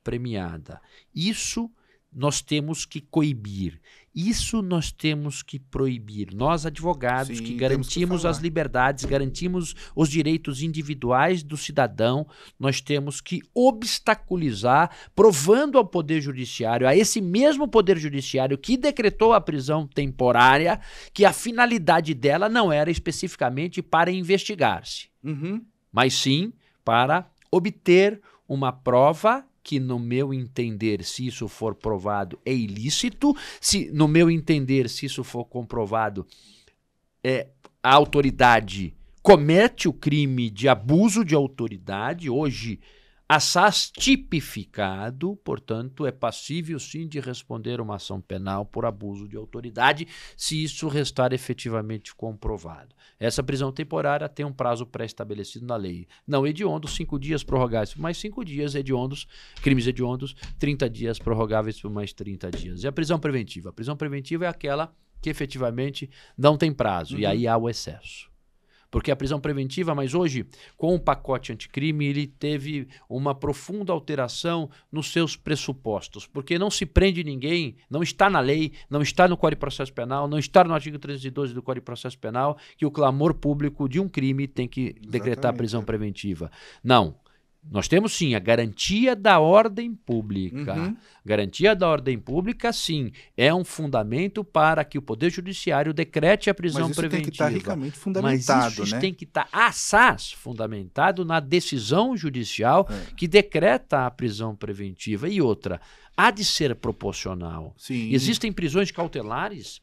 S2: premiada. Isso nós temos que coibir. Isso nós temos que proibir. Nós, advogados,
S1: Sim,
S2: que
S1: temos que
S2: garantimos as
S1: falar.
S2: liberdades, garantimos os direitos individuais do cidadão, nós temos que obstaculizar, provando ao Poder Judiciário, a esse mesmo Poder Judiciário que decretou a prisão temporária, que a finalidade dela não era especificamente para investigar-se,
S1: Uhum.
S2: mas sim para obter uma prova que, no meu entender, se isso for provado, é ilícito. Se, no meu entender, se isso for comprovado, a autoridade comete o crime de abuso de autoridade, hoje assaz tipificado, portanto, é passível sim de responder uma ação penal por abuso de autoridade, se isso restar efetivamente comprovado. Essa prisão temporária tem um prazo pré-estabelecido na lei. Não hediondos, 5 dias prorrogáveis por mais 5 dias, hediondos, crimes hediondos, 30 dias prorrogáveis por mais 30 dias. E a prisão preventiva? A prisão preventiva é aquela que efetivamente não tem prazo, e aí há o excesso. Porque a prisão preventiva, mas hoje, com o pacote anticrime, ele teve uma profunda alteração nos seus pressupostos, porque não se prende ninguém, não está na lei, não está no Código de Processo Penal, não está no artigo 312 do Código de Processo Penal, que o clamor público de um crime tem que decretar a prisão preventiva. Não. Nós temos sim a garantia da ordem pública. Garantia da ordem pública, sim, é um fundamento para que o Poder Judiciário decrete a prisão preventiva.
S1: Mas isso tem que estar ricamente fundamentado,
S2: mas isso tem que estar assaz fundamentado na decisão judicial que decreta a prisão preventiva. E outra, há de ser proporcional.
S1: Sim.
S2: Existem prisões cautelares,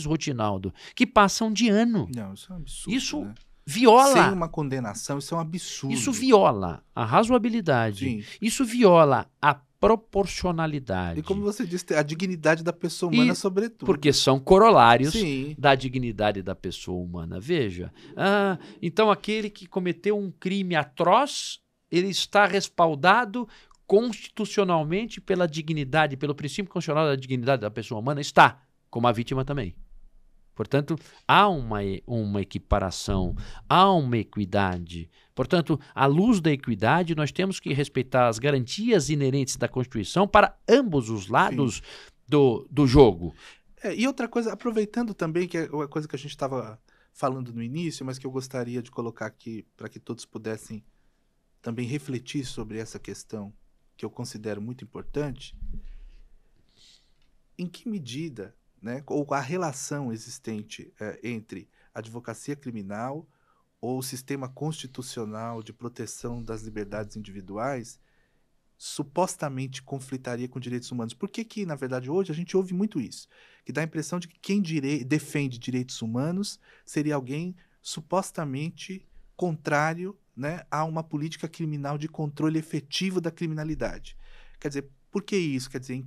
S2: Rotinaldo, que passam de ano.
S1: Não, isso é um absurdo.
S2: Isso
S1: né?
S2: viola.
S1: Sem uma condenação, isso é um absurdo.
S2: Isso viola a razoabilidade.
S1: Sim.
S2: Isso viola a proporcionalidade.
S1: E como você disse, a dignidade da pessoa humana, sobretudo.
S2: Porque são corolários
S1: Sim.
S2: da dignidade da pessoa humana. Veja, então aquele que cometeu um crime atroz, ele está respaldado constitucionalmente pela dignidade, pelo princípio constitucional da dignidade da pessoa humana? Está, como a vítima também. Portanto, há uma equiparação, há uma equidade. Portanto, à luz da equidade, nós temos que respeitar as garantias inerentes da Constituição para ambos os lados do jogo.
S1: E outra coisa, aproveitando também, que é uma coisa que a gente estava falando no início, mas que eu gostaria de colocar aqui para que todos pudessem também refletir sobre essa questão, que eu considero muito importante. Em que medida, né, ou a relação existente entre a advocacia criminal ou o sistema constitucional de proteção das liberdades individuais supostamente conflitaria com direitos humanos? Por que, na verdade, hoje a gente ouve muito isso? Que dá a impressão de que quem defende direitos humanos seria alguém supostamente contrário, né, a uma política criminal de controle efetivo da criminalidade. Quer dizer, por que isso? Quer dizer,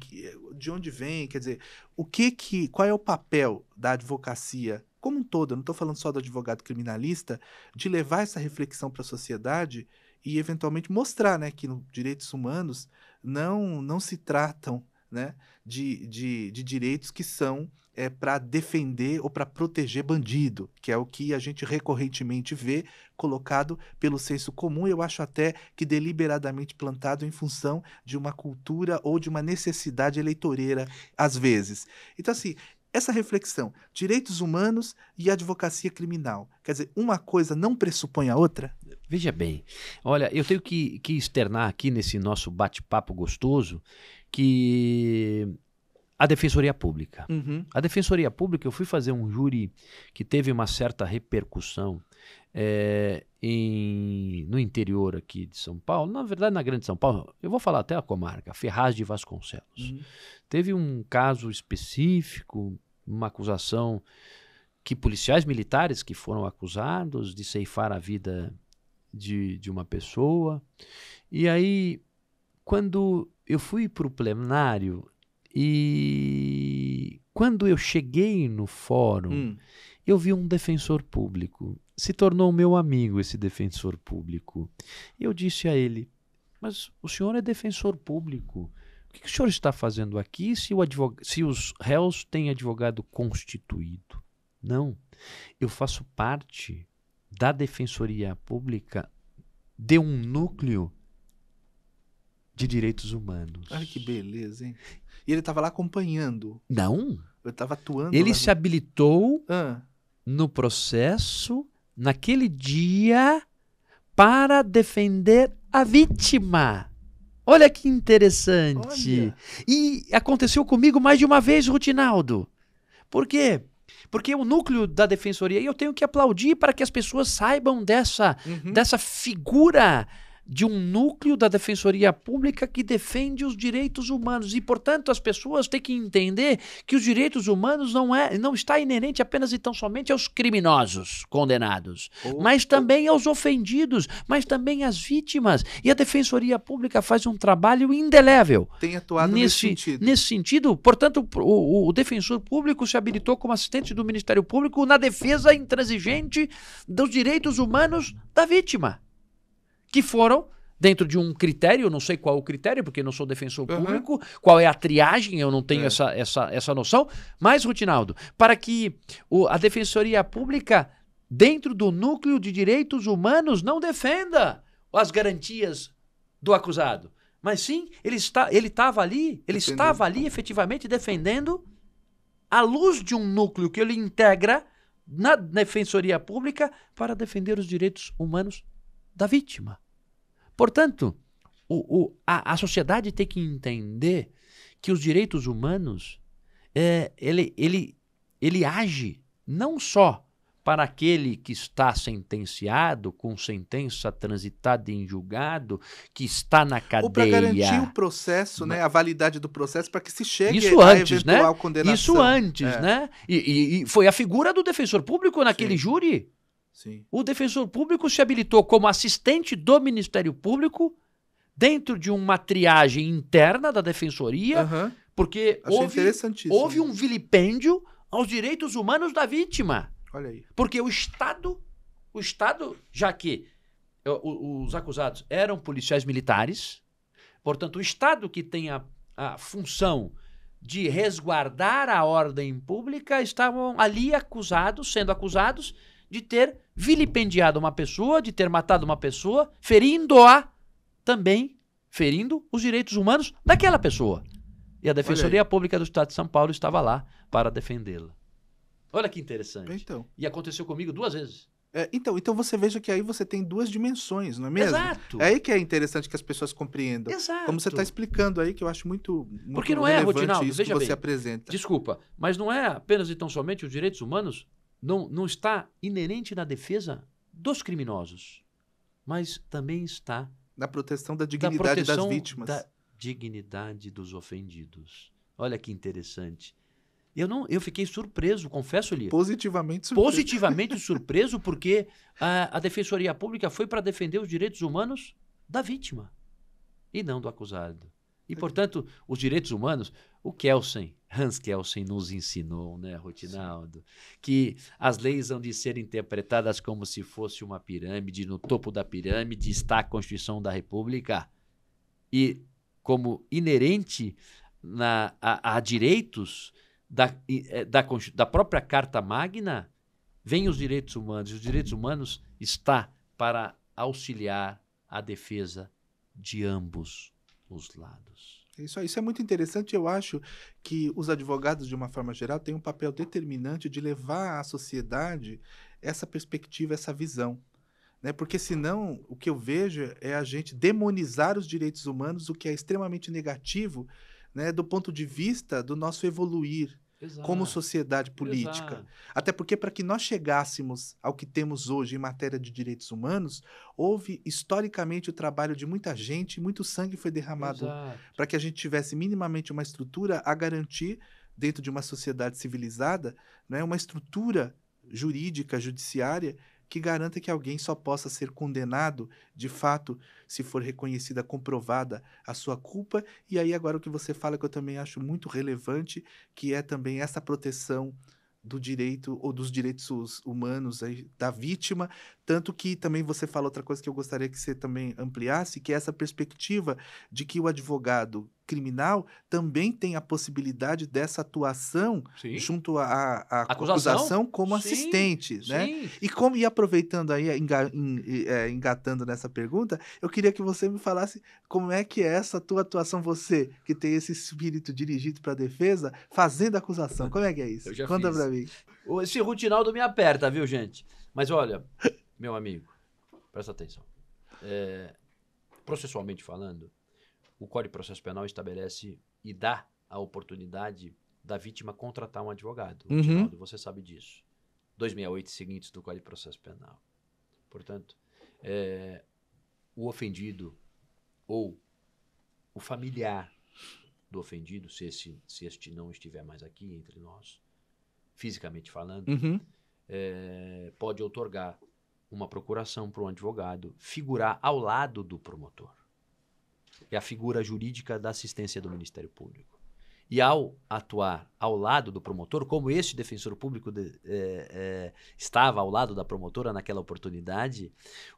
S1: de onde vem? Quer dizer, qual é o papel da advocacia como um todo? Eu não estou falando só do advogado criminalista, de levar essa reflexão para a sociedade e eventualmente mostrar, né, que nos direitos humanos não se tratam, né, de direitos que são para defender ou para proteger bandido, que é o que a gente recorrentemente vê colocado pelo senso comum, eu acho até que deliberadamente plantado em função de uma cultura ou de uma necessidade eleitoreira, às vezes. Então, assim, essa reflexão, direitos humanos e advocacia criminal, quer dizer, uma coisa não pressupõe a outra?
S2: Veja bem, olha, eu tenho que externar aqui nesse nosso bate-papo gostoso que a Defensoria Pública. A Defensoria Pública, eu fui fazer um júri que teve uma certa repercussão no interior aqui de São Paulo, na verdade na Grande São Paulo, eu vou falar até a comarca, Ferraz de Vasconcelos. Teve um caso específico, uma acusação que policiais militares que foram acusados de ceifar a vida de uma pessoa. E aí, quando eu fui para o plenário e quando eu cheguei no fórum, eu vi um defensor público. Se tornou meu amigo esse defensor público. Eu disse a ele, mas o senhor é defensor público. O que o senhor está fazendo aqui se os réus têm advogado constituído? Não, eu faço parte da Defensoria Pública de um núcleo de Direitos Humanos.
S1: Olha que beleza, hein? E ele estava lá acompanhando.
S2: Não.
S1: Ele estava atuando
S2: Ele
S1: lá.
S2: se habilitou
S1: Ah,
S2: no processo, naquele dia, para defender a vítima. Olha que interessante.
S1: olha.
S2: E aconteceu comigo mais de uma vez, Rutinaldo. Por quê? Porque o núcleo da defensoria, e eu tenho que aplaudir para que as pessoas saibam dessa figura de um núcleo da defensoria pública que defende os direitos humanos. E, portanto, as pessoas têm que entender que os direitos humanos não está inerente apenas e tão somente aos criminosos condenados, mas também aos ofendidos, mas também às vítimas. E a defensoria pública faz um trabalho indelével.
S1: Tem atuado nesse sentido.
S2: Nesse sentido, portanto, o defensor público se habilitou como assistente do Ministério Público na defesa intransigente dos direitos humanos da vítima, que foram dentro de um critério, eu não sei qual o critério, porque eu não sou defensor público, qual é a triagem, eu não tenho essa noção, mas, Rutinaldo, para que a defensoria pública, dentro do núcleo de direitos humanos, não defenda as garantias do acusado, mas sim, ele estava ali efetivamente defendendo, à luz de um núcleo que ele integra na defensoria pública para defender os direitos humanos da vítima. Portanto, a sociedade tem que entender que os direitos humanos, ele age não só para aquele que está sentenciado, com sentença transitada em julgado, que está na cadeia.
S1: Ou para garantir o processo, né, a validade do processo, para que se chegue
S2: isso
S1: à
S2: antes,
S1: eventual
S2: né?
S1: condenação.
S2: Isso antes, né? E foi a figura do defensor público naquele júri.
S1: Sim.
S2: O defensor público se habilitou como assistente do Ministério Público dentro de uma triagem interna da defensoria, porque houve um vilipêndio aos direitos humanos da vítima.
S1: Olha aí.
S2: Porque o Estado, já que os acusados eram policiais militares, portanto, o Estado que tem a função de resguardar a ordem pública, estavam ali sendo acusados de ter vilipendiado uma pessoa, de ter matado uma pessoa, ferindo os direitos humanos daquela pessoa. E a Defensoria Pública do Estado de São Paulo estava lá para defendê-la. Olha que interessante.
S1: Então.
S2: E aconteceu comigo 2 vezes.
S1: Então você veja que aí você tem 2 dimensões, não é mesmo?
S2: Exato.
S1: É aí que é interessante que as pessoas compreendam.
S2: Exato.
S1: Como você está explicando aí, que eu acho muito
S2: porque não é, Rutinaldo,
S1: isso
S2: veja
S1: que você
S2: bem,
S1: apresenta.
S2: Desculpa, mas não é apenas e tão somente os direitos humanos, não está inerente na defesa dos criminosos, mas também está
S1: na proteção da dignidade das vítimas.
S2: Da dignidade dos ofendidos. Olha que interessante. Eu fiquei surpreso, confesso, Lia.
S1: Positivamente
S2: surpreso, porque a Defensoria Pública foi para defender os direitos humanos da vítima e não do acusado. E, portanto, os direitos humanos, Hans Kelsen nos ensinou, né, Rutinaldo, que as leis hão de ser interpretadas como se fosse uma pirâmide, no topo da pirâmide está a Constituição da República, e como inerente a direitos da própria Carta Magna, vêm os direitos humanos, e os direitos humanos está para auxiliar a defesa de ambos os lados.
S1: Isso é muito interessante. Eu acho que os advogados, de uma forma geral, têm um papel determinante de levar à sociedade essa perspectiva, essa visão, né? Porque senão o que eu vejo é a gente demonizar os direitos humanos, o que é extremamente negativo, né, do ponto de vista do nosso evoluir. Exato. Como sociedade política. Exato. Até porque, para que nós chegássemos ao que temos hoje em matéria de direitos humanos, houve historicamente o trabalho de muita gente, muito sangue foi derramado para que a gente tivesse minimamente uma estrutura a garantir, dentro de uma sociedade civilizada, né, uma estrutura jurídica, judiciária, que garanta que alguém só possa ser condenado, de fato, se for reconhecida, comprovada a sua culpa. E aí agora o que você fala, que eu também acho muito relevante, que é também essa proteção do direito, ou dos direitos humanos aí, da vítima, Tanto que também você fala outra coisa que eu gostaria que você também ampliasse, que é essa perspectiva de que o advogado criminal também tem a possibilidade dessa atuação
S2: Sim.
S1: junto à
S2: Acusação?
S1: acusação como
S2: Sim,
S1: assistente, né?
S2: Sim.
S1: E aproveitando aí, engatando nessa pergunta, eu queria que você me falasse como é que é essa tua atuação, você que tem esse espírito dirigido para a defesa, fazendo acusação. Como é que é isso?
S2: Eu já
S1: Conta
S2: fiz.
S1: para mim.
S2: Esse Rutinaldo me aperta, viu, gente? Mas olha, meu amigo, presta atenção. Processualmente falando, o Código de Processo Penal estabelece e dá a oportunidade da vítima contratar um advogado. Rutinaldo, você sabe disso. 268 seguintes do Código de Processo Penal. Portanto, o ofendido ou o familiar do ofendido, se este não estiver mais aqui entre nós, fisicamente falando, pode outorgar uma procuração para um advogado figurar ao lado do promotor. É a figura jurídica da assistência do Ministério Público. E ao atuar ao lado do promotor, como este defensor público estava ao lado da promotora naquela oportunidade,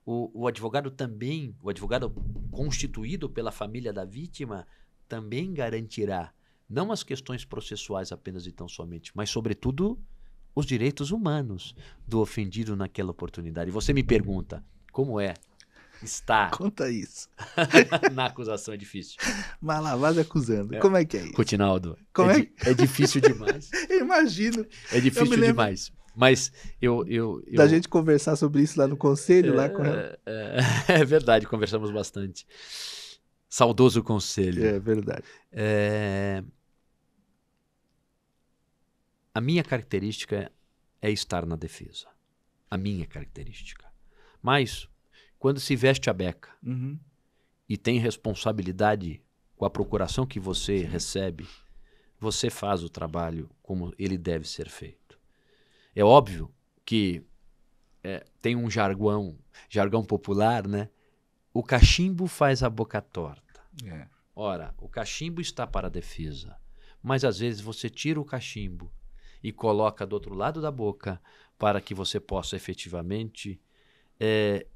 S2: o advogado também, o advogado constituído pela família da vítima, também garantirá não as questões processuais apenas e tão somente, mas sobretudo os direitos humanos do ofendido naquela oportunidade. E você me pergunta, como é estar...
S1: Conta isso.
S2: Na acusação é difícil.
S1: Malavase acusando. Como é que é isso?
S2: Rutinaldo,
S1: Como
S2: é difícil demais.
S1: Eu imagino.
S2: É difícil demais. Mas
S1: Da gente conversar sobre isso lá no conselho, lá com ela.
S2: É verdade, conversamos bastante. Saudoso conselho.
S1: É verdade.
S2: A minha característica é estar na defesa. A minha característica. Mas, quando se veste a beca e tem responsabilidade com a procuração que você recebe, você faz o trabalho como ele deve ser feito. É óbvio que tem um jargão popular, né? O cachimbo faz a boca torta. Ora, o cachimbo está para a defesa, mas às vezes você tira o cachimbo e coloca do outro lado da boca para que você possa efetivamente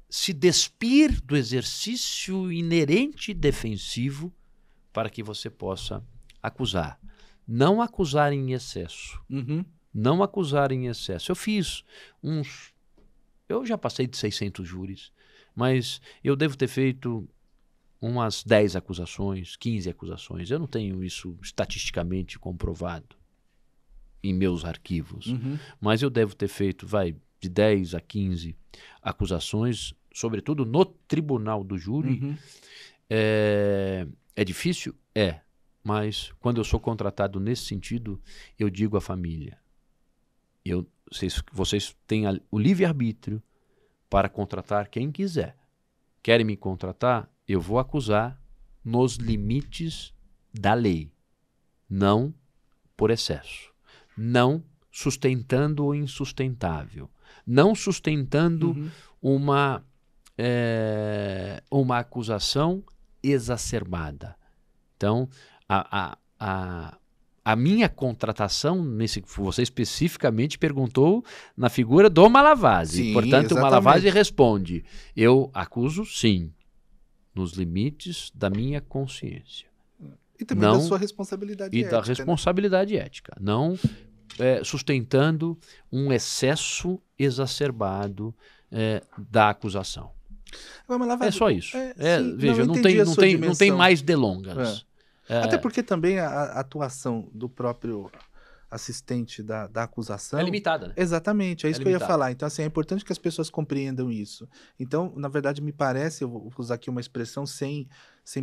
S2: se despir do exercício inerente defensivo para que você possa acusar. Não acusar em excesso. Não acusar em excesso. Eu já passei de 600 júris, mas eu devo ter feito umas 10 acusações, 15 acusações. Eu não tenho isso estatisticamente comprovado em meus arquivos, mas eu devo ter feito, de 10 a 15 acusações, sobretudo no tribunal do júri. É difícil? Mas quando eu sou contratado nesse sentido, eu digo à família, vocês têm o livre-arbítrio para contratar quem quiser. Querem me contratar? Eu vou acusar nos limites da lei, não por excesso, não sustentando o insustentável, não sustentando uma acusação exacerbada. Então, a minha contratação, você especificamente perguntou na figura do Malavase.
S1: Sim,
S2: portanto,
S1: exatamente.
S2: O Malavase responde, eu acuso sim, nos limites da minha consciência.
S1: E também da sua responsabilidade ética.
S2: E da responsabilidade ética. Não sustentando um excesso exacerbado da acusação. É só isso. Veja, não tem mais delongas.
S1: Até porque também a atuação do próprio assistente da acusação...
S2: É limitada, né?
S1: Exatamente, é isso que eu ia falar. Então, assim, é importante que as pessoas compreendam isso. Então, na verdade, me parece, eu vou usar aqui uma expressão sem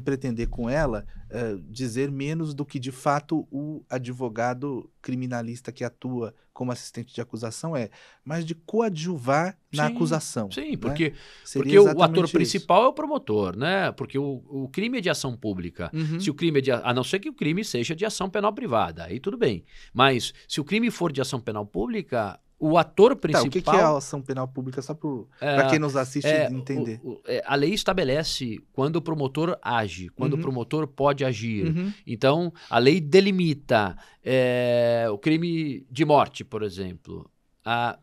S1: pretender com ela, dizer menos do que, de fato, o advogado criminalista que atua como assistente de acusação mas de coadjuvar na acusação.
S2: Sim, porque
S1: o
S2: ator principal é o promotor, né? Porque o crime é de ação pública. Se o crime a não ser que o crime seja de ação penal privada, aí tudo bem. Mas se o crime for de ação penal pública, o ator principal...
S1: O que é a ação penal pública? Só para quem nos assiste entender.
S2: A lei estabelece quando o promotor age, quando o promotor pode agir. Então, a lei delimita o crime de morte, por exemplo.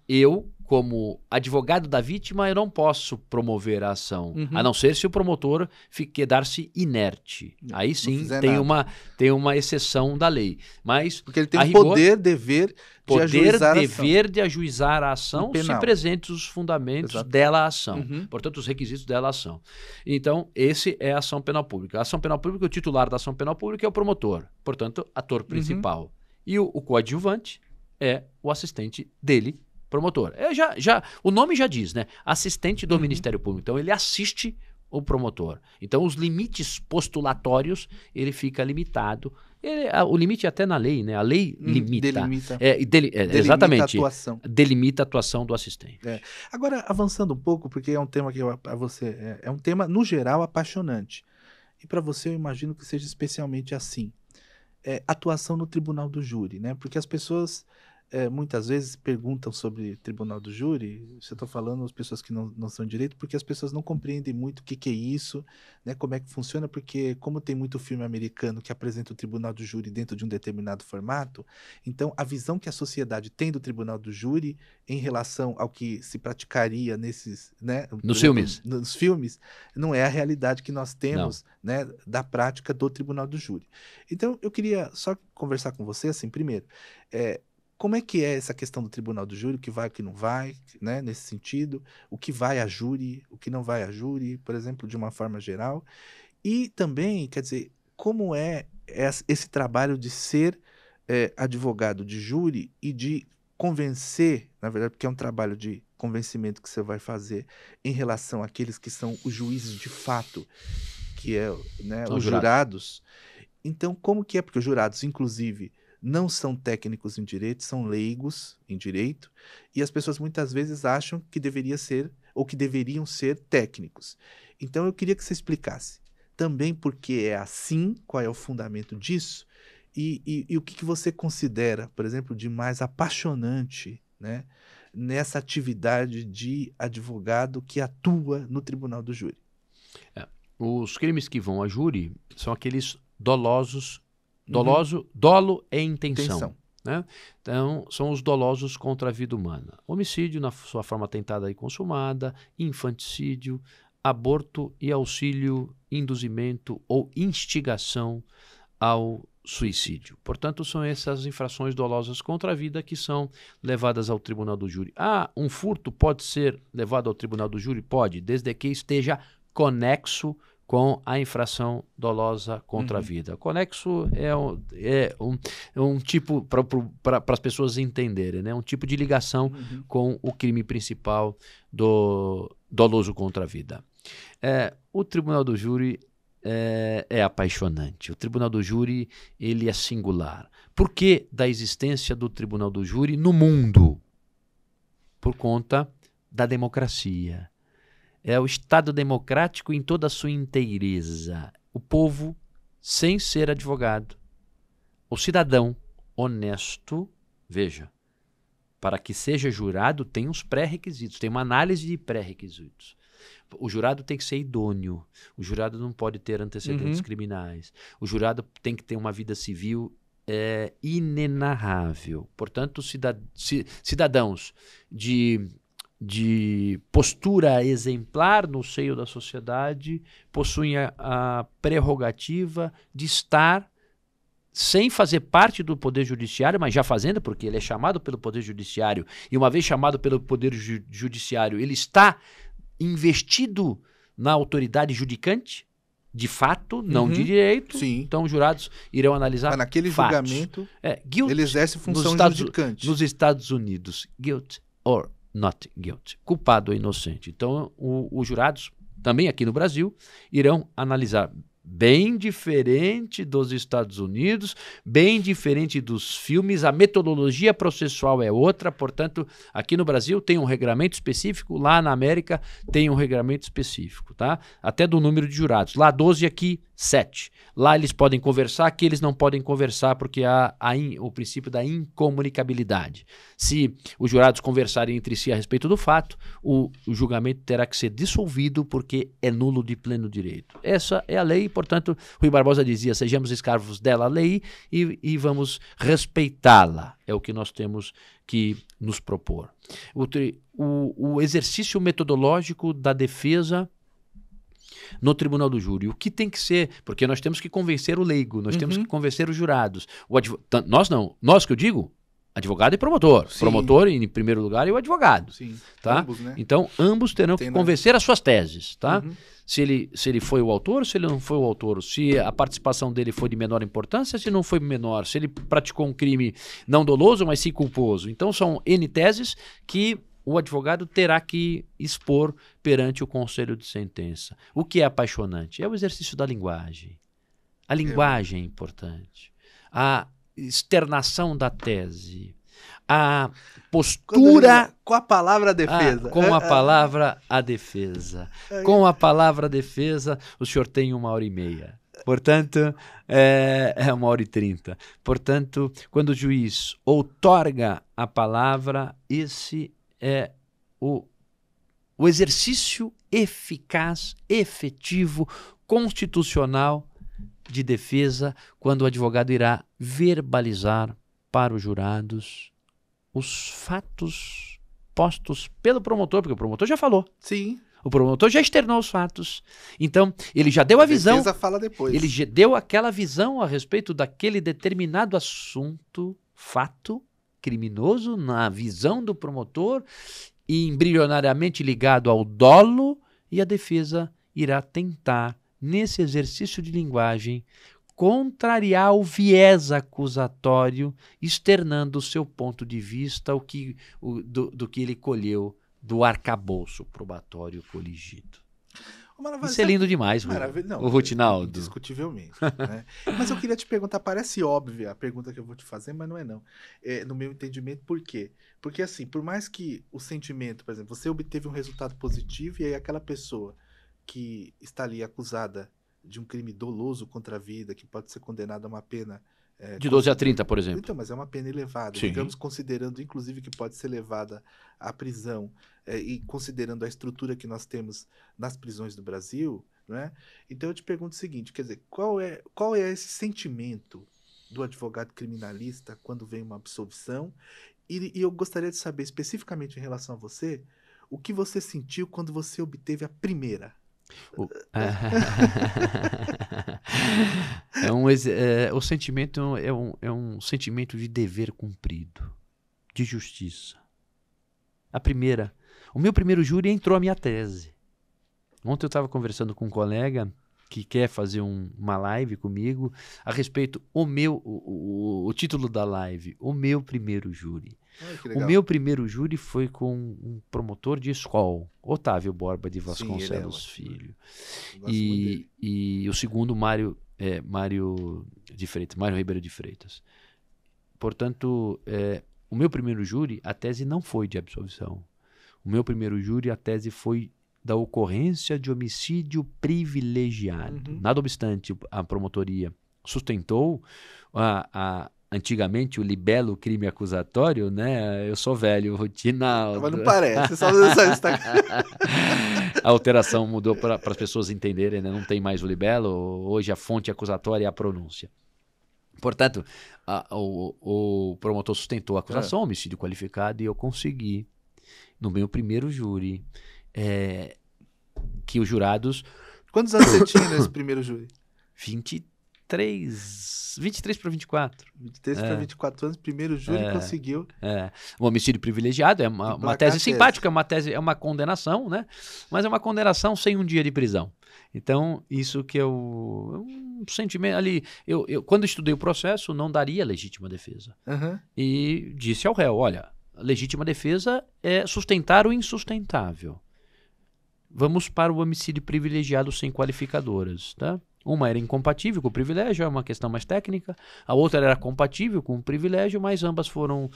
S2: eu, como advogado da vítima, eu não posso promover a ação, a não ser se o promotor quedar-se inerte. Aí sim tem uma exceção da lei. Mas,
S1: porque ele tem o poder, dever
S2: de ajuizar a ação se presentes os fundamentos dela ação. Portanto, os requisitos dela ação. Então, esse é a ação penal pública. A ação penal pública, o titular da ação penal pública é o promotor. Portanto, ator principal. E o coadjuvante é o assistente dele, promotor. O nome já diz, né? Assistente do Ministério Público. Então, ele assiste o promotor. Então, os limites postulatórios, ele fica limitado. O limite é até na lei, né? A lei limita. Exatamente.
S1: A atuação.
S2: Delimita a atuação do assistente.
S1: Agora, avançando um pouco, porque é um tema que para você é um tema, no geral, apaixonante. E para você, eu imagino que seja especialmente assim. Atuação no tribunal do júri, né? Porque as pessoas muitas vezes perguntam sobre tribunal do júri. Você está falando as pessoas que não são direito, porque as pessoas não compreendem muito o que é isso, né? Como é que funciona, porque como tem muito filme americano que apresenta o tribunal do júri dentro de um determinado formato, então a visão que a sociedade tem do tribunal do júri em relação ao que se praticaria nesses, né?
S2: Nos filmes.
S1: Nos filmes, não é a realidade que nós temos, né? Da prática do tribunal do júri. Então eu queria só conversar com você, assim, primeiro, como é que é essa questão do tribunal do júri, o que vai, o que não vai, né, nesse sentido, o que vai a júri, o que não vai a júri, por exemplo, de uma forma geral, e também, quer dizer, como é esse trabalho de ser advogado de júri e de convencer, na verdade, porque é um trabalho de convencimento que você vai fazer em relação àqueles que são os juízes de fato, que né, os jurados. Então, como que é? Porque os jurados, inclusive, não são técnicos em direito, são leigos em direito, e as pessoas muitas vezes acham que deveria ser, ou que deveriam ser técnicos. Então eu queria que você explicasse também por que é assim, qual é o fundamento disso, e o que você considera, por exemplo, de mais apaixonante, né, nessa atividade de advogado que atua no tribunal do júri.
S2: Os crimes que vão a júri são aqueles dolosos. Dolo é intenção. Né? Então, são os dolosos contra a vida humana. Homicídio na sua forma tentada e consumada, infanticídio, aborto e auxílio, induzimento ou instigação ao suicídio. Portanto, são essas infrações dolosas contra a vida que são levadas ao tribunal do júri. Um furto pode ser levado ao tribunal do júri? Pode, desde que esteja conexo com a infração dolosa contra a vida. Conexo é um tipo, para as pessoas entenderem, né? Um tipo de ligação com o crime principal do doloso contra a vida. O tribunal do júri é apaixonante. O tribunal do júri, ele é singular. Por que da existência do tribunal do júri no mundo? Por conta da democracia. É o Estado democrático em toda a sua inteireza. O povo, sem ser advogado. O cidadão honesto, veja, para que seja jurado tem uns pré-requisitos, tem uma análise de pré-requisitos. O jurado tem que ser idôneo, o jurado não pode ter antecedentes criminais, o jurado tem que ter uma vida civil inenarrável. Portanto, cidadãos de postura exemplar no seio da sociedade possuem a prerrogativa de estar sem fazer parte do Poder Judiciário, mas já fazendo, porque ele é chamado pelo Poder Judiciário, e uma vez chamado pelo Poder Judiciário, ele está investido na autoridade judicante, de fato, não de direito.
S1: Sim.
S2: Então, os jurados irão analisar
S1: mas naquele
S2: fatos.
S1: Julgamento,
S2: guilt,
S1: ele exerce função judicante.
S2: Nos Estados Unidos, guilt or not guilty, culpado ou inocente. Então, os jurados, também aqui no Brasil, irão analisar bem diferente dos Estados Unidos, bem diferente dos filmes, a metodologia processual é outra, portanto, aqui no Brasil tem um regramento específico, lá na América tem um regramento específico, tá? Até do número de jurados, lá 12, aqui 7. Lá eles podem conversar, aqui eles não podem conversar porque há o princípio da incomunicabilidade. Se os jurados conversarem entre si a respeito do fato, o julgamento terá que ser dissolvido porque é nulo de pleno direito. Essa é a lei, portanto, Rui Barbosa dizia, sejamos escravos dela, a lei, e vamos respeitá-la. É o que nós temos que nos propor. O exercício metodológico da defesa no tribunal do júri. O que tem que ser, porque nós temos que convencer o leigo, nós temos que convencer os jurados. Nós não, nós que eu digo, advogado e promotor.
S1: Sim.
S2: Promotor, em primeiro lugar, e o advogado.
S1: Sim.
S2: Tá?
S1: Ambos, né?
S2: Então, ambos terão que convencer as suas teses. Tá? Se ele foi o autor, se ele não foi o autor, se a participação dele foi de menor importância, se não foi menor, se ele praticou um crime não doloso, mas sim culposo. Então, são N teses que o advogado terá que expor perante o conselho de sentença. O que é apaixonante? É o exercício da linguagem. A linguagem é importante. A externação da tese. A postura...
S1: Com a palavra a defesa.
S2: Com a palavra a defesa. Com a palavra a defesa, o senhor tem 1h30. Portanto, é 1h30. Portanto, quando o juiz outorga a palavra, esse é o exercício eficaz, efetivo, constitucional de defesa, quando o advogado irá verbalizar para os jurados os fatos postos pelo promotor, porque o promotor já falou.
S1: Sim.
S2: O promotor já externou os fatos. Então, ele já deu a visão.
S1: A defesa fala depois.
S2: Ele já deu aquela visão a respeito daquele determinado assunto, fato criminoso, na visão do promotor, e embrionariamente ligado ao dolo, e a defesa irá tentar, nesse exercício de linguagem, contrariar o viés acusatório, externando o seu ponto de vista, do que ele colheu do arcabouço probatório coligido. Isso é lindo demais, o Rutinaldo.
S1: Indiscutivelmente. Né? Mas eu queria te perguntar, parece óbvia a pergunta que eu vou te fazer, mas não é não. No meu entendimento, por quê? Porque assim, por mais que o sentimento, por exemplo, você obteve um resultado positivo e aí aquela pessoa que está ali acusada de um crime doloso contra a vida, que pode ser condenada a uma pena...
S2: de 12 a 30, por exemplo.
S1: Então, mas é uma pena elevada.
S2: Sim.
S1: Digamos, considerando, inclusive, que pode ser levada à prisão, e considerando a estrutura que nós temos nas prisões do Brasil, né? Então eu te pergunto o seguinte, quer dizer, qual é esse sentimento do advogado criminalista quando vem uma absolvição? E eu gostaria de saber, especificamente em relação a você, o que você sentiu quando você obteve a primeira?
S2: O sentimento é um sentimento de dever cumprido, de justiça. O meu primeiro júri entrou a minha tese. Ontem eu estava conversando com um colega que quer fazer uma live comigo a respeito o título da live, o meu primeiro júri. O meu primeiro júri foi com um promotor de escola, Otávio Borba de Vasconcelos Filho. E o segundo, Mário Ribeiro de Freitas. Portanto, o meu primeiro júri, a tese não foi de absolvição. O meu primeiro júri, a tese foi da ocorrência de homicídio privilegiado. Nada obstante, a promotoria sustentou antigamente o libelo crime acusatório, né? Eu sou velho, Rutinaldo.
S1: Mas não parece, só está...
S2: A alteração mudou para as pessoas entenderem, né? Não tem mais o libelo, hoje a fonte acusatória é a pronúncia. Portanto, o promotor sustentou a acusação, homicídio qualificado, e eu consegui, no meu primeiro júri, que os jurados...
S1: Quantos anos você tinha nesse primeiro júri?
S2: 23 para 24.
S1: 23 para 24 anos, primeiro júri conseguiu.
S2: O homicídio privilegiado é uma tese simpática, é uma condenação, né? Mas é uma condenação sem um dia de prisão. Então, isso que é um sentimento ali. Eu quando estudei o processo, não daria legítima defesa. E disse ao réu, olha, a legítima defesa é sustentar o insustentável. Vamos para o homicídio privilegiado sem qualificadoras, tá? Uma era incompatível com o privilégio, é uma questão mais técnica. A outra era compatível com o privilégio, mas ambas foram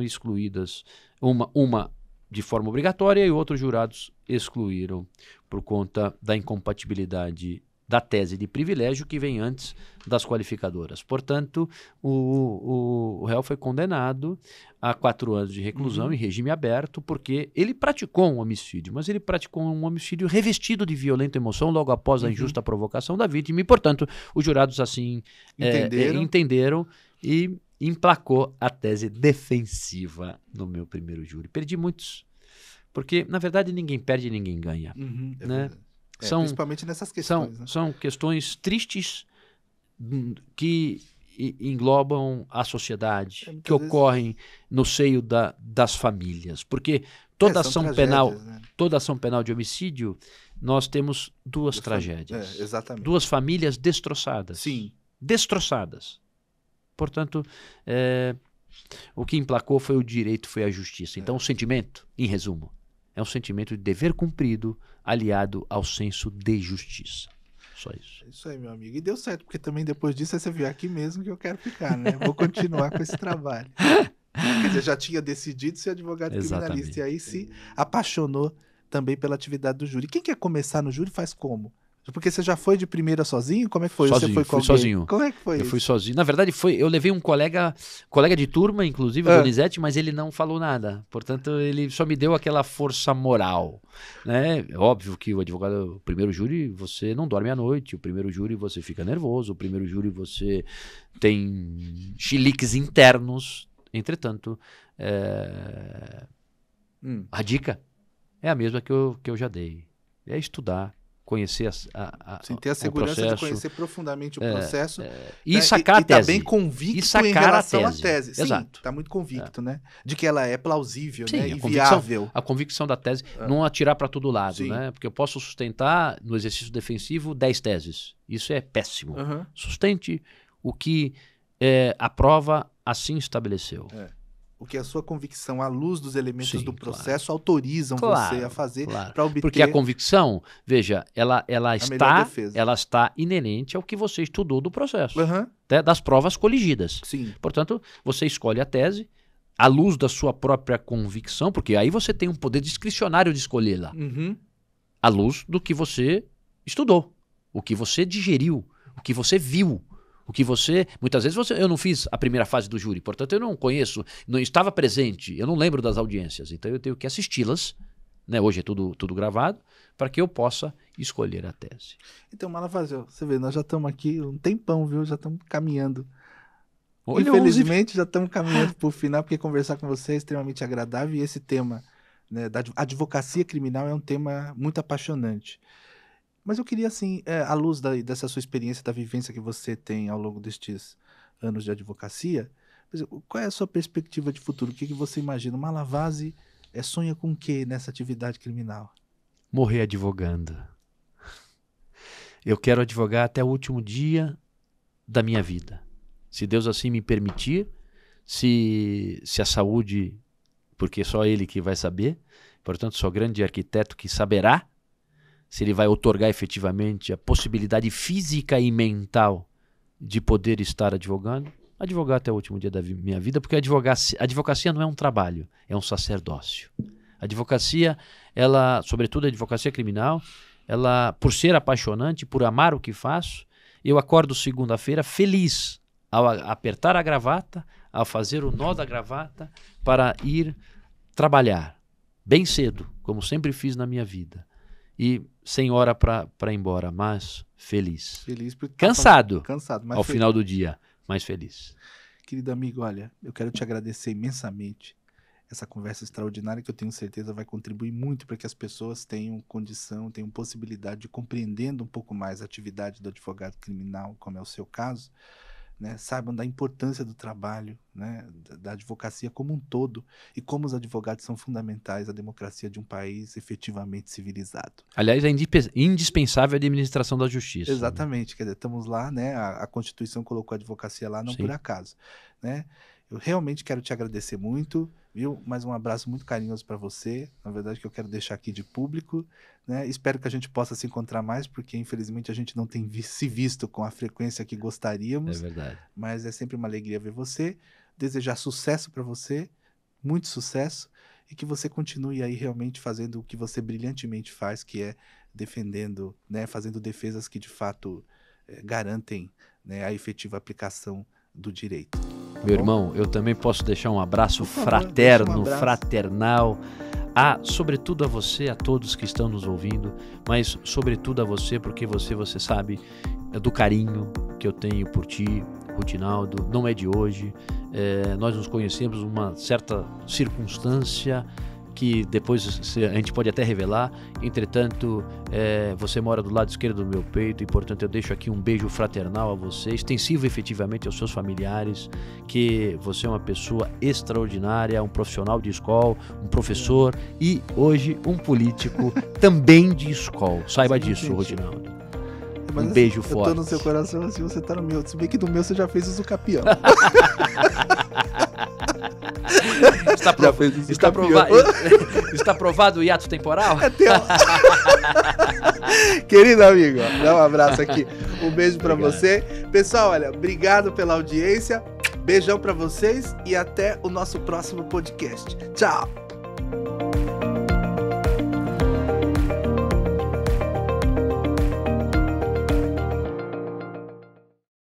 S2: excluídas. Uma de forma obrigatória e outros jurados excluíram por conta da incompatibilidade da tese de privilégio que vem antes das qualificadoras. Portanto, o réu foi condenado a 4 anos de reclusão em regime aberto, porque ele praticou um homicídio, mas ele praticou um homicídio revestido de violenta emoção logo após a injusta provocação da vítima, e, portanto, os jurados assim entenderam e emplacou a tese defensiva no meu primeiro júri. Perdi muitos, porque, na verdade, ninguém perde e ninguém ganha. Né?
S1: Principalmente nessas questões.
S2: São questões tristes que englobam a sociedade, que ocorrem no seio das famílias. Porque toda ação penal de homicídio, nós temos duas tragédias.
S1: Exatamente.
S2: 2 famílias destroçadas.
S1: Sim.
S2: Destroçadas. Portanto, o que emplacou foi o direito, foi a justiça. Então, o sentimento, em resumo, é um sentimento de dever cumprido aliado ao senso de justiça. Só isso.
S1: Isso aí, meu amigo. E deu certo, porque também depois disso você viu aqui mesmo que eu quero ficar, né? Vou continuar com esse trabalho. Quer dizer, já tinha decidido ser advogado criminalista e aí se apaixonou também pela atividade do júri. Quem quer começar no júri faz como? Porque você já foi de primeira sozinho? Como é que foi?
S2: Sozinho,
S1: você foi com
S2: fui sozinho.
S1: Como é que foi
S2: Eu
S1: isso?
S2: fui sozinho. Na verdade, eu levei um colega de turma, inclusive, o Donizete, mas ele não falou nada. Portanto, ele só me deu aquela força moral. Né? É óbvio que o advogado, o primeiro júri, você não dorme à noite. O primeiro júri, você fica nervoso. O primeiro júri, você tem chiliques internos. Entretanto, a dica é a mesma que eu já dei. É estudar. Conhecer
S1: ter a segurança
S2: processo,
S1: de conhecer profundamente o processo
S2: e sacar a tese.
S1: E tá bem convicto em relação à tese. Sim, tá muito convicto, né? De que ela é plausível, né? E viável.
S2: A convicção da tese, não atirar para todo lado, né? Porque eu posso sustentar no exercício defensivo 10 teses. Isso é péssimo. Sustente o que a prova assim estabeleceu.
S1: O que a sua convicção, à luz dos elementos do processo, autorizam você a fazer para obter...
S2: Porque a convicção, veja, ela está inerente ao que você estudou do processo, das provas coligidas.
S1: Sim.
S2: Portanto, você escolhe a tese à luz da sua própria convicção, porque aí você tem um poder discricionário de escolhê-la, à luz do que você estudou, o que você digeriu, o que você viu. O que muitas vezes eu não fiz a primeira fase do júri, portanto eu não conheço, não estava presente, eu não lembro das audiências, então eu tenho que assisti-las, né? Hoje é tudo gravado, para que eu possa escolher a tese.
S1: Então, Malavazio, você vê, nós já estamos aqui um tempão, viu? Já estamos caminhando.
S2: Olha,
S1: infelizmente já estamos caminhando para o final, porque conversar com você é extremamente agradável e esse tema, né, da advocacia criminal é um tema muito apaixonante. Mas eu queria, assim, à luz dessa sua experiência, da vivência que você tem ao longo destes anos de advocacia, qual é a sua perspectiva de futuro? O que você imagina? O Malavasi sonha com o quê nessa atividade criminal?
S2: Morrer advogando. Eu quero advogar até o último dia da minha vida. Se Deus assim me permitir, se a saúde, porque só Ele que vai saber, portanto sou grande arquiteto que saberá, se ele vai outorgar efetivamente a possibilidade física e mental de poder estar advogando, advogar até o último dia da minha vida, porque a advocacia não é um trabalho, é um sacerdócio. A advocacia, sobretudo a advocacia criminal, ela, por ser apaixonante, por amar o que faço, eu acordo segunda-feira feliz ao apertar a gravata, ao fazer o nó da gravata, para ir trabalhar bem cedo, como sempre fiz na minha vida. E sem hora para ir embora, mas feliz.
S1: Feliz porque
S2: cansado,
S1: mas
S2: ao final do dia, mas feliz.
S1: Querido amigo, olha, eu quero te agradecer imensamente essa conversa extraordinária que eu tenho certeza vai contribuir muito para que as pessoas tenham condição, tenham possibilidade de compreendendo um pouco mais a atividade do advogado criminal, como é o seu caso, né, saibam da importância do trabalho, né, da advocacia como um todo e como os advogados são fundamentais à democracia de um país efetivamente civilizado.
S2: Aliás, é indispensável a administração da justiça.
S1: Exatamente, quer dizer, estamos lá, né, a Constituição colocou a advocacia lá, não por acaso, né? Eu realmente quero te agradecer muito, viu? Mais um abraço muito carinhoso para você, na verdade que eu quero deixar aqui de público, né? Espero que a gente possa se encontrar mais, porque infelizmente a gente não tem se visto com a frequência que gostaríamos.
S2: É verdade.
S1: Mas é sempre uma alegria ver você, desejar sucesso para você, muito sucesso, e que você continue aí realmente fazendo o que você brilhantemente faz, que é defendendo, né, fazendo defesas que de fato garantem, né, a efetiva aplicação do direito.
S2: Meu irmão, eu também posso deixar um abraço
S1: Por favor,
S2: fraterno,
S1: deixa um abraço.
S2: fraternal, sobretudo a você, a todos que estão nos ouvindo, mas sobretudo a você, porque você sabe do carinho que eu tenho por ti, Rutinaldo, não é de hoje. Nós nos conhecemos numa certa circunstância que depois a gente pode até revelar. Entretanto, você mora do lado esquerdo do meu peito e, portanto, eu deixo aqui um beijo fraternal a você, extensivo efetivamente aos seus familiares, que você é uma pessoa extraordinária, um profissional de escola, um professor e hoje um político também de escola. Saiba disso, Rutinaldo.
S1: Mas,
S2: um beijo
S1: assim,
S2: forte.
S1: Eu tô no seu coração assim, você tá no meu. Se bem que no meu você já fez o campeão.
S2: Está provado o hiato temporal?
S1: Querido amigo, dá um abraço aqui. Um beijo pra você. Pessoal, olha, obrigado pela audiência. Beijão pra vocês e até o nosso próximo podcast. Tchau!